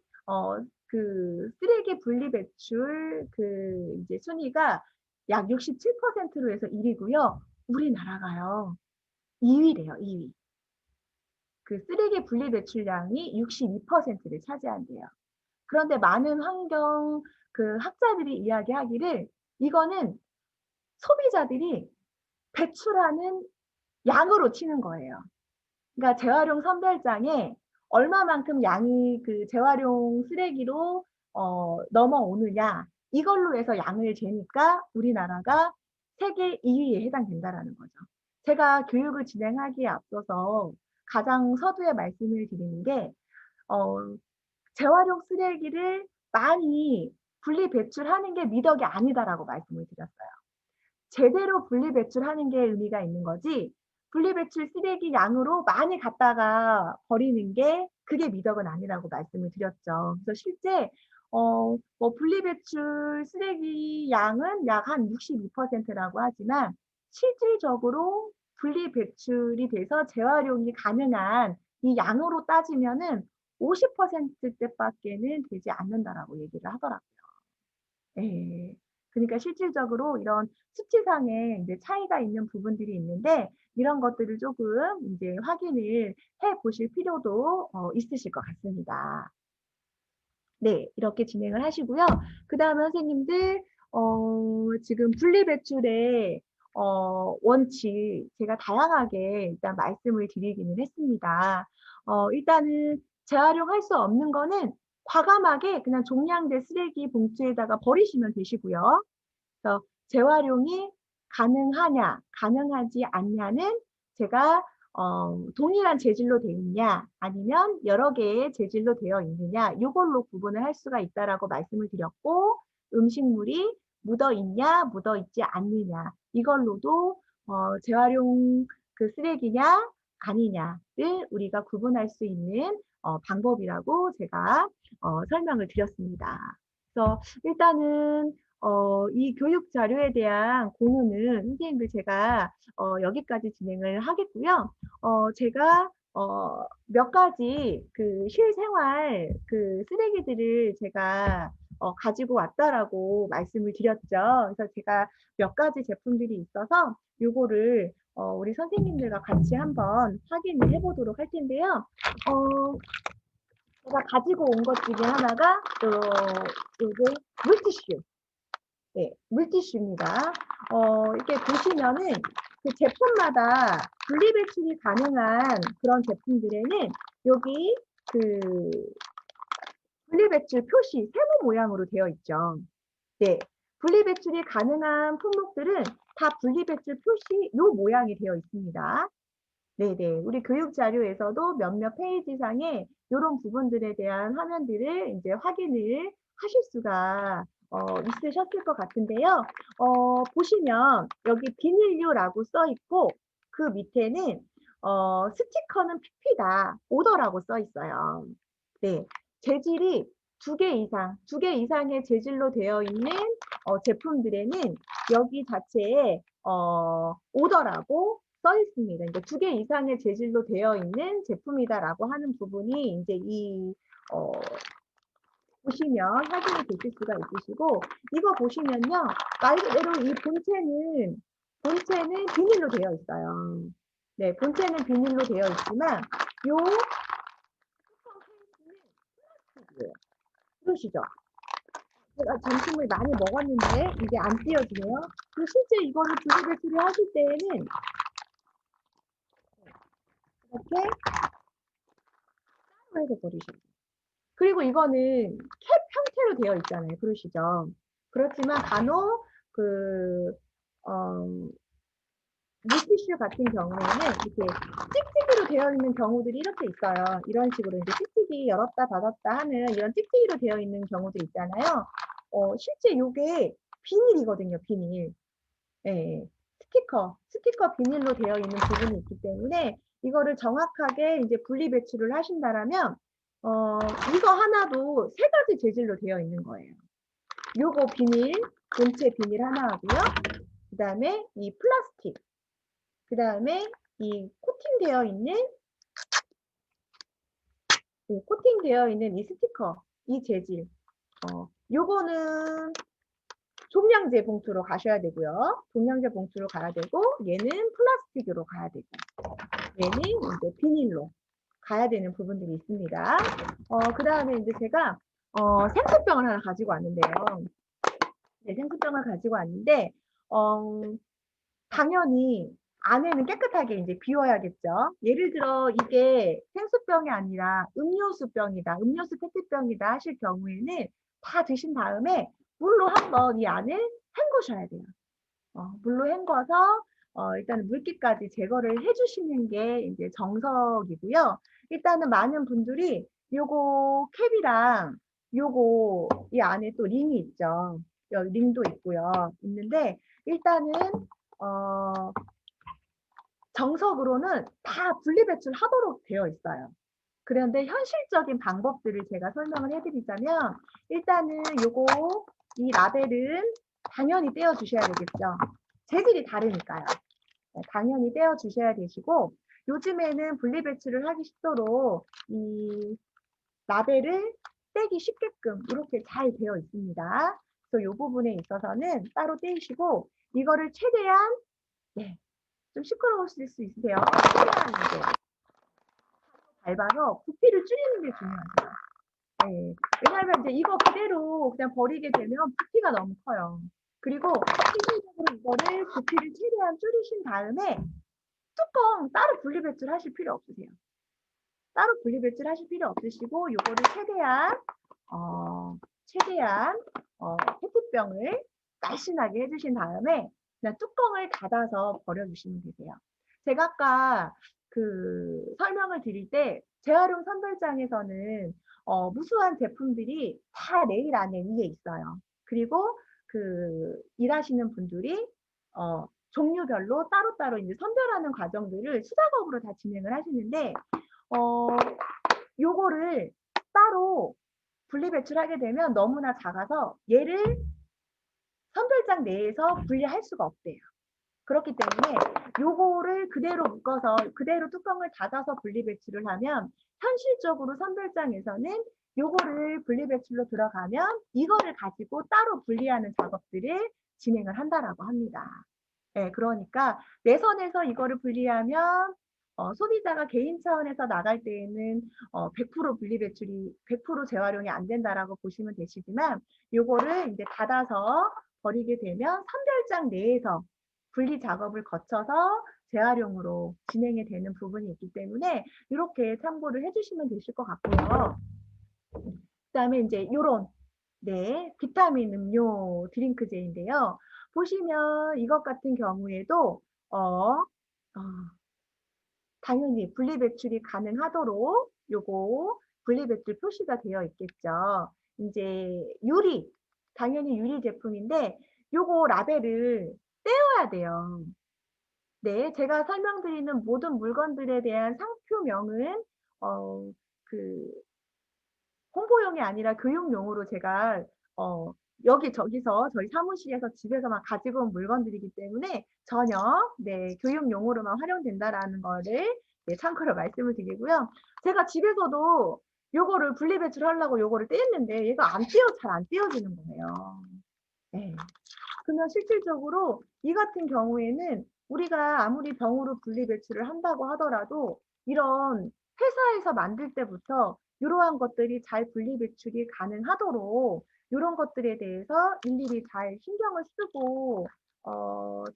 그 쓰레기 분리 배출 그 이제 순위가 약 67%로 해서 1 위고요. 우리나라가요 2 위래요, 2 위. 그 쓰레기 분리 배출량이 62%를 차지한대요. 그런데 많은 환경 그 학자들이 이야기하기를 이거는 소비자들이 배출하는 양으로 치는 거예요. 그러니까 재활용 선별장에 얼마만큼 양이 그 재활용 쓰레기로 넘어오느냐 이걸로 해서 양을 재니까 우리나라가 세계 2 위에 해당된다라는 거죠. 제가 교육을 진행하기에 앞서서 가장 서두에 말씀을 드리는 게 어 재활용 쓰레기를 많이 분리 배출하는 게 미덕이 아니다라고 말씀을 드렸어요. 제대로 분리 배출하는 게 의미가 있는 거지 분리 배출 쓰레기 양으로 많이 갖다가 버리는 게 그게 미덕은 아니라고 말씀을 드렸죠. 그래서 실제 뭐 분리 배출 쓰레기 양은 약 한 62%라고 하지만 실질적으로 분리 배출이 돼서 재활용이 가능한 이 양으로 따지면은 50%대밖에는 되지 않는다라고 얘기를 하더라고요. 예. 그러니까 실질적으로 이런 수치상에 이제 차이가 있는 부분들이 있는데 이런 것들을 조금 인제 확인을 해 보실 필요도 있으실 것 같습니다. 네. 이렇게 진행을 하시고요. 그다음에 선생님들 지금 분리배출의 원칙 제가 다양하게 일단 말씀을 드리기는 했습니다. 일단은 재활용할 수 없는 거는 과감하게 그냥 종량제 쓰레기 봉투에다가 버리시면 되시고요. 그래서 재활용이 가능하냐, 가능하지 않냐는 제가 동일한 재질로 되어 있냐 아니면 여러 개의 재질로 되어 있느냐 요걸로 구분을 할 수가 있다라고 말씀을 드렸고 음식물이 묻어 있냐, 묻어 있지 않느냐 이걸로도 재활용 그 쓰레기냐 아니냐를 우리가 구분할 수 있는 방법이라고 제가 설명을 드렸습니다. 그래서 일단은 이 교육 자료에 대한 공유는 선생님들 제가 여기까지 진행을 하겠고요. 제가 몇 가지 그 실생활 그 쓰레기들을 제가 가지고 왔다라고 말씀을 드렸죠. 그래서 제가 몇 가지 제품들이 있어서 요거를 우리 선생님들과 같이 한번 확인을 해 보도록 할 텐데요. 제가 가지고 온 것 중에 하나가 요게 물티슈. 네, 물티슈입니다. 이렇게 보시면은 그 제품마다 분리배출이 가능한 그런 제품들에는 여기 그 분리배출 표시 세모 모양으로 되어 있죠. 네. 분리배출이 가능한 품목들은 다 분리배출 표시 요 모양이 되어 있습니다. 네네. 우리 교육 자료에서도 몇몇 페이지상에 요런 부분들에 대한 화면들을 인제 확인을 하실 수가 있으셨을 것 같은데요. 보시면 여기 비닐류라고 써 있고 그 밑에는 스티커는 PP다. 오더라고 써 있어요. 네. 재질이 2개 이상의 재질로 되어 있는 제품들에는 여기 자체에 오더라고 써 있습니다. 그러니까 2개 이상의 재질로 되어 있는 제품이다라고 하는 부분이 인제 이 보시면 확인이 되실 수가 있으시고 이거 보시면요. 말 그대로 이 본체는 본체는 비닐로 되어 있어요. 네, 본체는 비닐로 되어 있지만 요 뚜껑 케이스는 플라스틱이에요. 그러시죠? 제가 점심을 많이 먹었는데 이게 안 띄어지네요. 그리고 실제 이거를 분리배출을 하실 때에는 이렇게 따로 해서 버리셔야 돼요. 그리고 이거는 캡 형태로 되어 있잖아요. 그러시죠? 그렇지만 간혹 그 물티슈 같은 경우에는 이렇게 찍찍이로 되어 있는 경우들이 이렇게 있어요. 이런 식으로 이제 찍찍이 열었다 닫았다 하는 이런 찍찍이로 되어 있는 경우도 있잖아요. 실제 이게 비닐이거든요. 비닐. 예, 스티커 비닐로 되어 있는 부분이 있기 때문에 이거를 정확하게 이제 분리 배출을 하신다라면 이거 하나도 세 가지 재질로 되어 있는 거예요. 요거 비닐, 본체 비닐 하나 하고요. 그 다음에 이 플라스틱, 그 다음에 이 코팅되어 있는 이 스티커, 이 재질. 요거는 종량제 봉투로 가셔야 되고요. 종량제 봉투로 가야 되고, 얘는 플라스틱으로 가야 되고, 얘는 이제 비닐로 가야 되는 부분들이 있습니다. 그 다음에 이제 제가 생수병을 하나 가지고 왔는데요. 네, 생수병을 가지고 왔는데, 당연히 안에는 깨끗하게 이제 비워야겠죠. 예를 들어 이게 생수병이 아니라 음료수병이다, 음료수 페트병이다 하실 경우에는 다 드신 다음에 물로 한번 이 안을 헹구셔야 돼요. 물로 헹궈서 일단은 물기까지 제거를 해주시는 게 이제 정석이고요. 일단은 많은 분들이 요거 캡이랑 요거 이 안에 또 링이 있죠. 여기 링도 있고요. 있는데 일단은 정석으로는 다 분리배출하도록 되어 있어요. 그런데 현실적인 방법들을 제가 설명을 해드리자면 일단은 요거 이 라벨은 당연히 떼어주셔야 되겠죠. 재질이 다르니까요. 네, 당연히 떼어주셔야 되시고 요즘에는 분리배출을 하기 쉽도록 이 라벨을 떼기 쉽게끔 이렇게 잘 되어 있습니다. 그래서 이 부분에 있어서는 따로 떼시고 이거를 최대한 좀 시끄러우실 수 있으세요. 최대한 이제 밟아서 부피를 줄이는 게 중요하죠. 네. 왜냐하면 이제 이거 그대로 그냥 버리게 되면 부피가 너무 커요. 그리고 실질적으로 이거를 부피를 최대한 줄이신 다음에 뚜껑 따로 분리배출 하실 필요 없으세요. 따로 분리배출 하실 필요 없으시고 요거를 최대한 페트병을 날씬하게 해주신 다음에 그냥 뚜껑을 닫아서 버려주시면 되세요. 제가 아까 그 설명을 드릴 때 재활용 선별장에서는 무수한 제품들이 다 레일 안에 위에 있어요. 그리고 그 일하시는 분들이 종류별로 따로따로 이제 선별하는 과정들을 수작업으로 다 진행을 하시는데 요거를 따로 분리배출하게 되면 너무나 작아서 얘를 선별장 내에서 분리할 수가 없대요. 그렇기 때문에 요거를 그대로 묶어서 그대로 뚜껑을 닫아서 분리배출을 하면 현실적으로 선별장에서는 요거를 분리배출로 들어가면 이거를 가지고 따로 분리하는 작업들을 진행을 한다라고 합니다. 네, 그러니까 내 선에서 이거를 분리하면 소비자가 개인 차원에서 나갈 때에는 100% 분리배출이 100% 재활용이 안 된다라고 보시면 되시지만 요거를 이제 닫아서 버리게 되면 선별장 내에서 분리 작업을 거쳐서 재활용으로 진행이 되는 부분이 있기 때문에 이렇게 참고를 해주시면 되실 것 같고요. 그다음에 이제 요런 비타민 음료 드링크제인데요. 보시면 이것 같은 경우에도 당연히 분리배출이 가능하도록 요거 분리배출 표시가 되어 있겠죠. 이제 당연히 유리 제품인데 요거 라벨을 떼어야 돼요. 네, 제가 설명드리는 모든 물건들에 대한 상표명은 그 홍보용이 아니라 교육용으로 제가 여기저기서 저희 사무실에서 집에서만 가지고 온 물건들이기 때문에 전혀 교육용으로만 활용된다라는 거를 참고로 말씀을 드리고요. 제가 집에서도 요거를 분리배출하려고 요거를 떼었는데 얘가 잘 안 떼어지는 거예요. 네. 그러면 실질적으로 이 같은 경우에는 우리가 아무리 병으로 분리 배출을 한다고 하더라도 이런 회사에서 만들 때부터 이러한 것들이 잘 분리 배출이 가능하도록 이런 것들에 대해서 일일이 잘 신경을 쓰고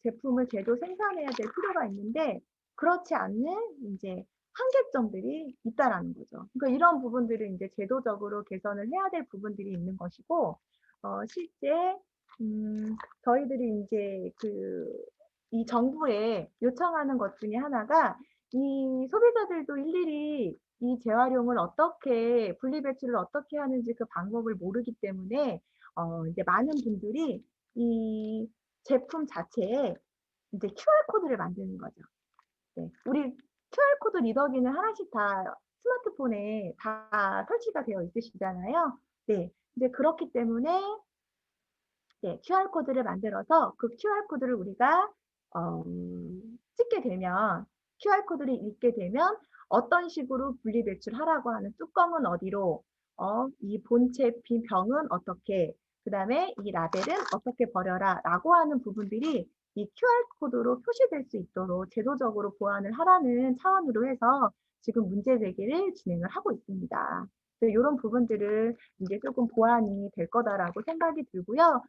제품을 제도 생산해야 될 필요가 있는데 그렇지 않는 이제 한계점들이 있다라는 거죠. 그러니까 이런 부분들을 이제 제도적으로 개선을 해야 될 부분들이 있는 것이고 실제 저희들이 이제 이 정부에 요청하는 것 중에 하나가 이 소비자들도 일일이 이 재활용을 어떻게 분리배출을 어떻게 하는지 그 방법을 모르기 때문에 이제 많은 분들이 이 제품 자체에 이제 QR 코드를 만드는 거죠. 네, 우리 QR 코드 리더기는 하나씩 다 스마트폰에 다 설치가 되어 있으시잖아요. 네, 이제 그렇기 때문에 네, QR 코드를 만들어서 그 QR 코드를 우리가 찍게 되면 QR 코드를 읽게 되면 어떤 식으로 분리 배출하라고 하는 뚜껑은 어디로, 이 본체 빈 병은 어떻게, 그다음에 이 라벨은 어떻게 버려라라고 하는 부분들이 이 QR 코드로 표시될 수 있도록 제도적으로 보완을 하라는 차원으로 해서 지금 문제 제기를 진행을 하고 있습니다. 이런 부분들을 이제 조금 보완이 될 거다라고 생각이 들고요.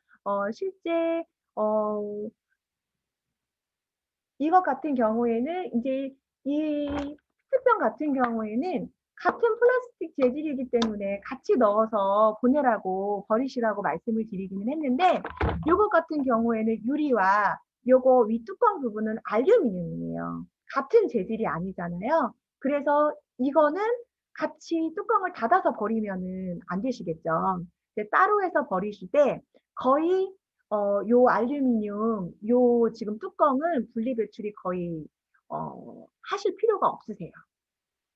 실제 어 이것 같은 경우에는 이제 이 페트병 같은 경우에는 같은 플라스틱 재질이기 때문에 같이 넣어서 보내라고 버리시라고 말씀을 드리기는 했는데 요것 같은 경우에는 유리와 요거 위 뚜껑 부분은 알루미늄이에요. 같은 재질이 아니잖아요. 그래서 이거는 같이 뚜껑을 닫아서 버리면은 안 되시겠죠. 따로 해서 버리시되 거의 요 알루미늄, 요 지금 뚜껑은 분리 배출이 거의 하실 필요가 없으세요.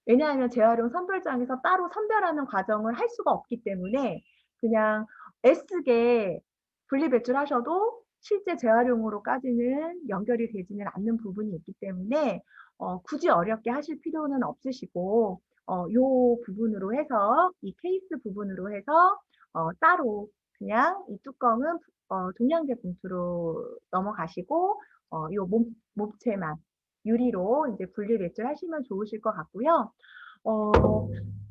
왜냐하면 재활용 선별장에서 따로 선별하는 과정을 할 수가 없기 때문에 그냥 애쓰게 분리 배출하셔도 실제 재활용으로까지는 연결이 되지는 않는 부분이 있기 때문에 굳이 어렵게 하실 필요는 없으시고 요 부분으로 해서 이 케이스 부분으로 해서 따로 그냥 이 뚜껑은 동양제 봉투로 넘어가시고 요 몸체만 유리로 이제 분리 배출하시면 좋으실 것 같고요. 어,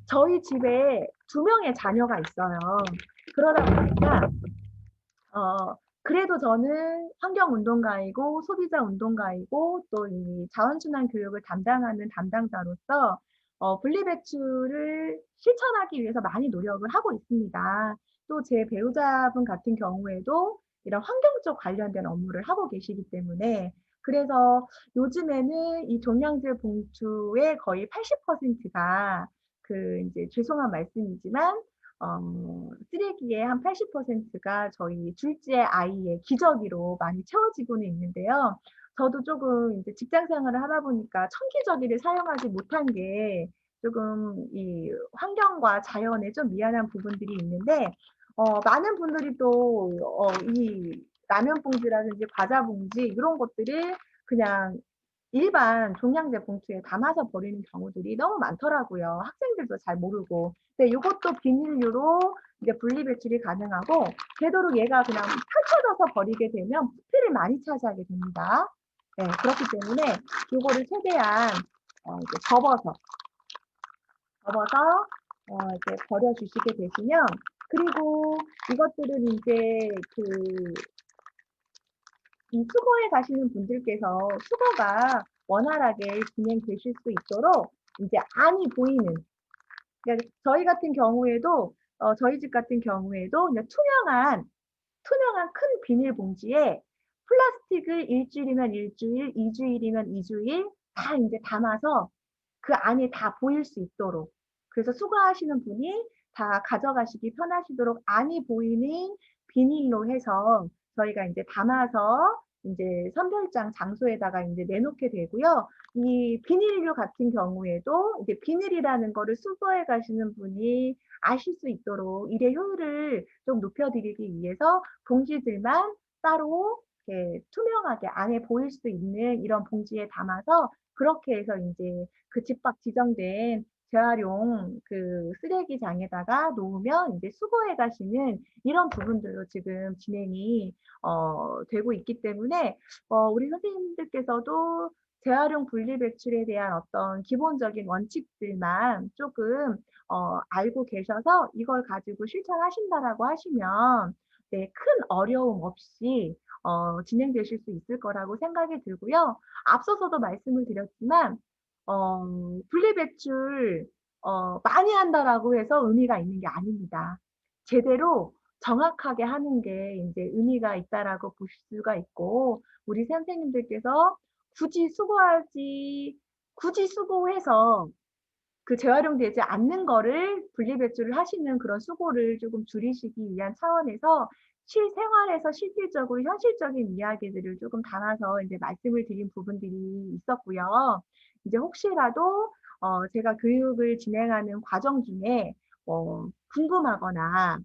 저희 집에 2명의 자녀가 있어요. 그러다 보니까 그래도 저는 환경운동가이고 소비자운동가이고 또 이 자원순환 교육을 담당하는 담당자로서 분리배출을 실천하기 위해서 많이 노력을 하고 있습니다. 또 제 배우자분 같은 경우에도 이런 환경 쪽 관련된 업무를 하고 계시기 때문에 그래서 요즘에는 이 종량제 봉투의 거의 80%가 이제 죄송한 말씀이지만 쓰레기의 한 80%가 저희 둘째 아이의 기저귀로 많이 채워지고는 있는데요. 저도 조금 이제 직장 생활을 하다 보니까 천기저귀를 사용하지 못한 게 조금 이 환경과 자연에 좀 미안한 부분들이 있는데, 많은 분들이 또, 이 라면 봉지라든지 과자 봉지, 이런 것들을 그냥 일반 종량제 봉투에 담아서 버리는 경우들이 너무 많더라고요. 학생들도 잘 모르고. 근데 이것도 비닐류로 이제 분리 배출이 가능하고, 되도록 얘가 그냥 펼쳐져서 버리게 되면 부피를 많이 차지하게 됩니다. 네, 그렇기 때문에 이거를 최대한 이제 접어서 이제 버려주시게 되시면, 그리고 이것들은 이제 이 수거에 가시는 분들께서 수거가 원활하게 진행되실 수 있도록 이제 안이 보이는, 그러니까 저희 같은 경우에도 저희 집 같은 경우에도 그냥 투명한 큰 비닐봉지에 플라스틱을 일주일이면 일주일, 2주일이면 2주일 다 이제 담아서 그 안이 다 보일 수 있도록, 그래서 수거하시는 분이 다 가져가시기 편하시도록 안이 보이는 비닐로 해서 저희가 이제 담아서 이제 선별장 장소에다가 이제 내놓게 되고요. 이 비닐류 같은 경우에도 이제 비닐이라는 거를 수거해 가시는 분이 아실 수 있도록 일의 효율을 좀 높여드리기 위해서 봉지들만 따로 이렇게 투명하게 안에 보일 수 있는 이런 봉지에 담아서 그렇게 해서 이제 그 집 밖 지정된 재활용 그 쓰레기장에다가 놓으면 이제 수거해 가시는 이런 부분들로 지금 진행이 되고 있기 때문에 우리 선생님들께서도 재활용 분리배출에 대한 어떤 기본적인 원칙들만 조금 알고 계셔서 이걸 가지고 실천하신다라고 하시면 네, 큰 어려움 없이 진행되실 수 있을 거라고 생각이 들고요. 앞서서도 말씀을 드렸지만 분리배출 많이 한다라고 해서 의미가 있는 게 아닙니다. 제대로 정확하게 하는 게 이제 의미가 있다라고 보실 수가 있고 우리 선생님들께서 굳이 수고해서 그 재활용되지 않는 거를 분리배출을 하시는 그런 수고를 조금 줄이시기 위한 차원에서 실생활에서 실질적으로 현실적인 이야기들을 조금 담아서 이제 말씀을 드린 부분들이 있었고요. 이제 혹시라도 제가 교육을 진행하는 과정 중에 궁금하거나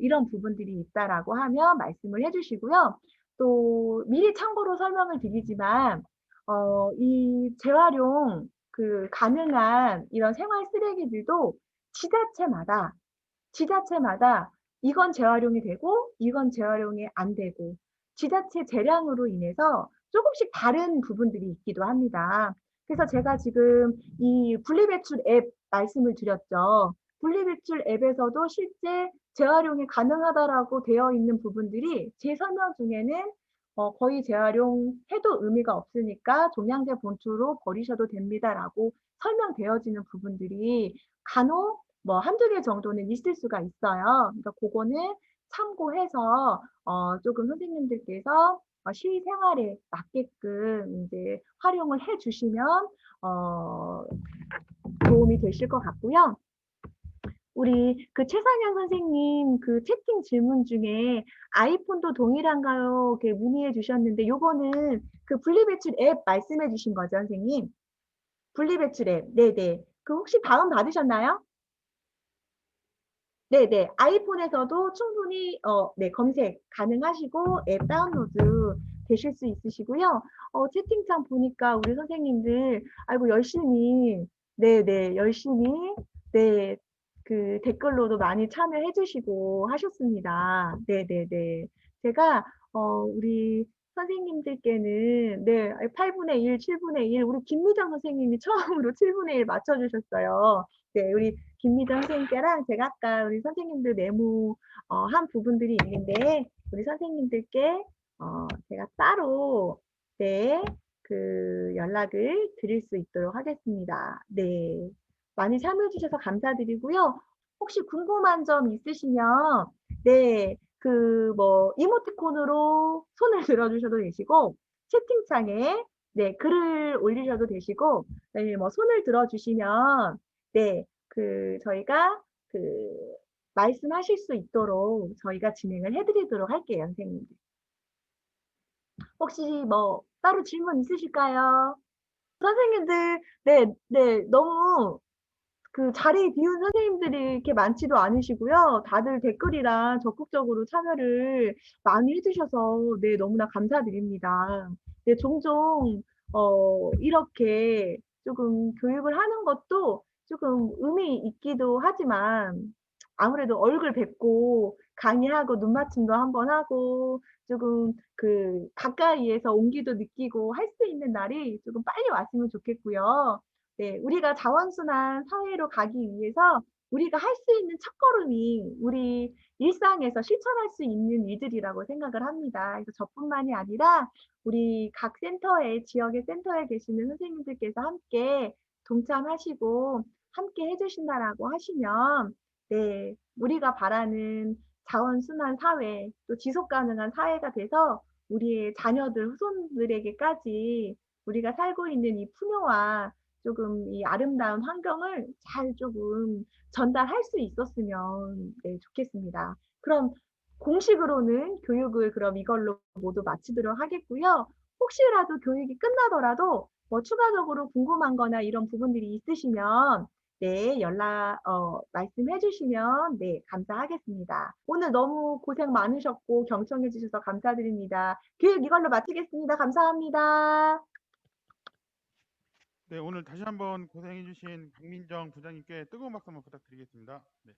이런 부분들이 있다라고 하면 말씀을 해주시고요. 또 미리 참고로 설명을 드리지만 이 재활용 그 가능한 이런 생활 쓰레기들도 지자체마다 이건 재활용이 되고 이건 재활용이 안 되고 지자체 재량으로 인해서 조금씩 다른 부분들이 있기도 합니다. 그래서 제가 지금 이 분리배출 앱 말씀을 드렸죠. 분리배출 앱에서도 실제 재활용이 가능하다라고 되어 있는 부분들이 제 설명 중에는 거의 재활용해도 의미가 없으니까 종량제 봉투로 버리셔도 됩니다라고 설명되어지는 부분들이 간혹 뭐 한두 개 정도는 있을 수가 있어요. 그러니까 그거는 참고해서 조금 선생님들께서 실생활에 맞게끔 이제 활용을 해 주시면 도움이 되실 것 같고요. 우리 그 최상현 선생님 그 채팅 질문 중에 아이폰도 동일한가요? 이렇게 문의해 주셨는데 요거는 그 분리배출 앱 말씀해 주신 거죠, 선생님? 분리배출 앱. 네네. 그 혹시 다운 받으셨나요? 네네. 아이폰에서도 충분히 네, 검색 가능하시고 앱 다운로드 되실 수 있으시고요. 채팅창 보니까 우리 선생님들 아이고 열심히 네네 열심히 네, 그 댓글로도 많이 참여해 주시고 하셨습니다. 네네네. 제가 우리 선생님들께는 네, 8분의 1, 7분의 1 우리 김미정 선생님이 처음으로 7분의 1 맞춰주셨어요. 네, 우리 김미정 선생님께랑 제가 아까 우리 선생님들 메모 한 부분들이 있는데 우리 선생님들께 제가 따로 네, 그 연락을 드릴 수 있도록 하겠습니다. 네, 많이 참여해 주셔서 감사드리고요. 혹시 궁금한 점 있으시면 네, 그 뭐 이모티콘으로 손을 들어주셔도 되시고 채팅창에 네, 글을 올리셔도 되시고 네, 뭐 손을 들어주시면 네, 그 저희가 그 말씀하실 수 있도록 저희가 진행을 해드리도록 할게요, 선생님들. 혹시 뭐 따로 질문 있으실까요? 선생님들, 네, 네, 너무 그 자리 비운 선생님들이 이렇게 많지도 않으시고요. 다들 댓글이랑 적극적으로 참여를 많이 해주셔서 네, 너무나 감사드립니다. 네, 종종 이렇게 조금 교육을 하는 것도 조금 의미 있기도 하지만 아무래도 얼굴 뵙고 강의하고 눈 맞춤도 한번 하고 조금 그 가까이에서 온기도 느끼고 할 수 있는 날이 조금 빨리 왔으면 좋겠고요. 네, 우리가 자원순환 사회로 가기 위해서 우리가 할 수 있는 첫걸음이 우리 일상에서 실천할 수 있는 일들이라고 생각을 합니다. 그래서 저뿐만이 아니라 우리 각 센터에, 지역의 센터에 계시는 선생님들께서 함께 동참하시고 함께 해주신다라고 하시면 네, 우리가 바라는 자원순환 사회, 또 지속 가능한 사회가 돼서 우리의 자녀들, 후손들에게까지 우리가 살고 있는 이 풍요와 조금 이 아름다운 환경을 잘 조금 전달할 수 있었으면 네, 좋겠습니다. 그럼 공식으로는 교육을 그럼 이걸로 모두 마치도록 하겠고요. 혹시라도 교육이 끝나더라도 뭐 추가적으로 궁금한 거나 이런 부분들이 있으시면 네, 말씀해 주시면 네, 감사하겠습니다. 오늘 너무 고생 많으셨고 경청해 주셔서 감사드립니다. 교육 이걸로 마치겠습니다. 감사합니다. 네, 오늘 다시 한번 고생해주신 박민정 부장님께 뜨거운 박수 한번 부탁드리겠습니다. 네.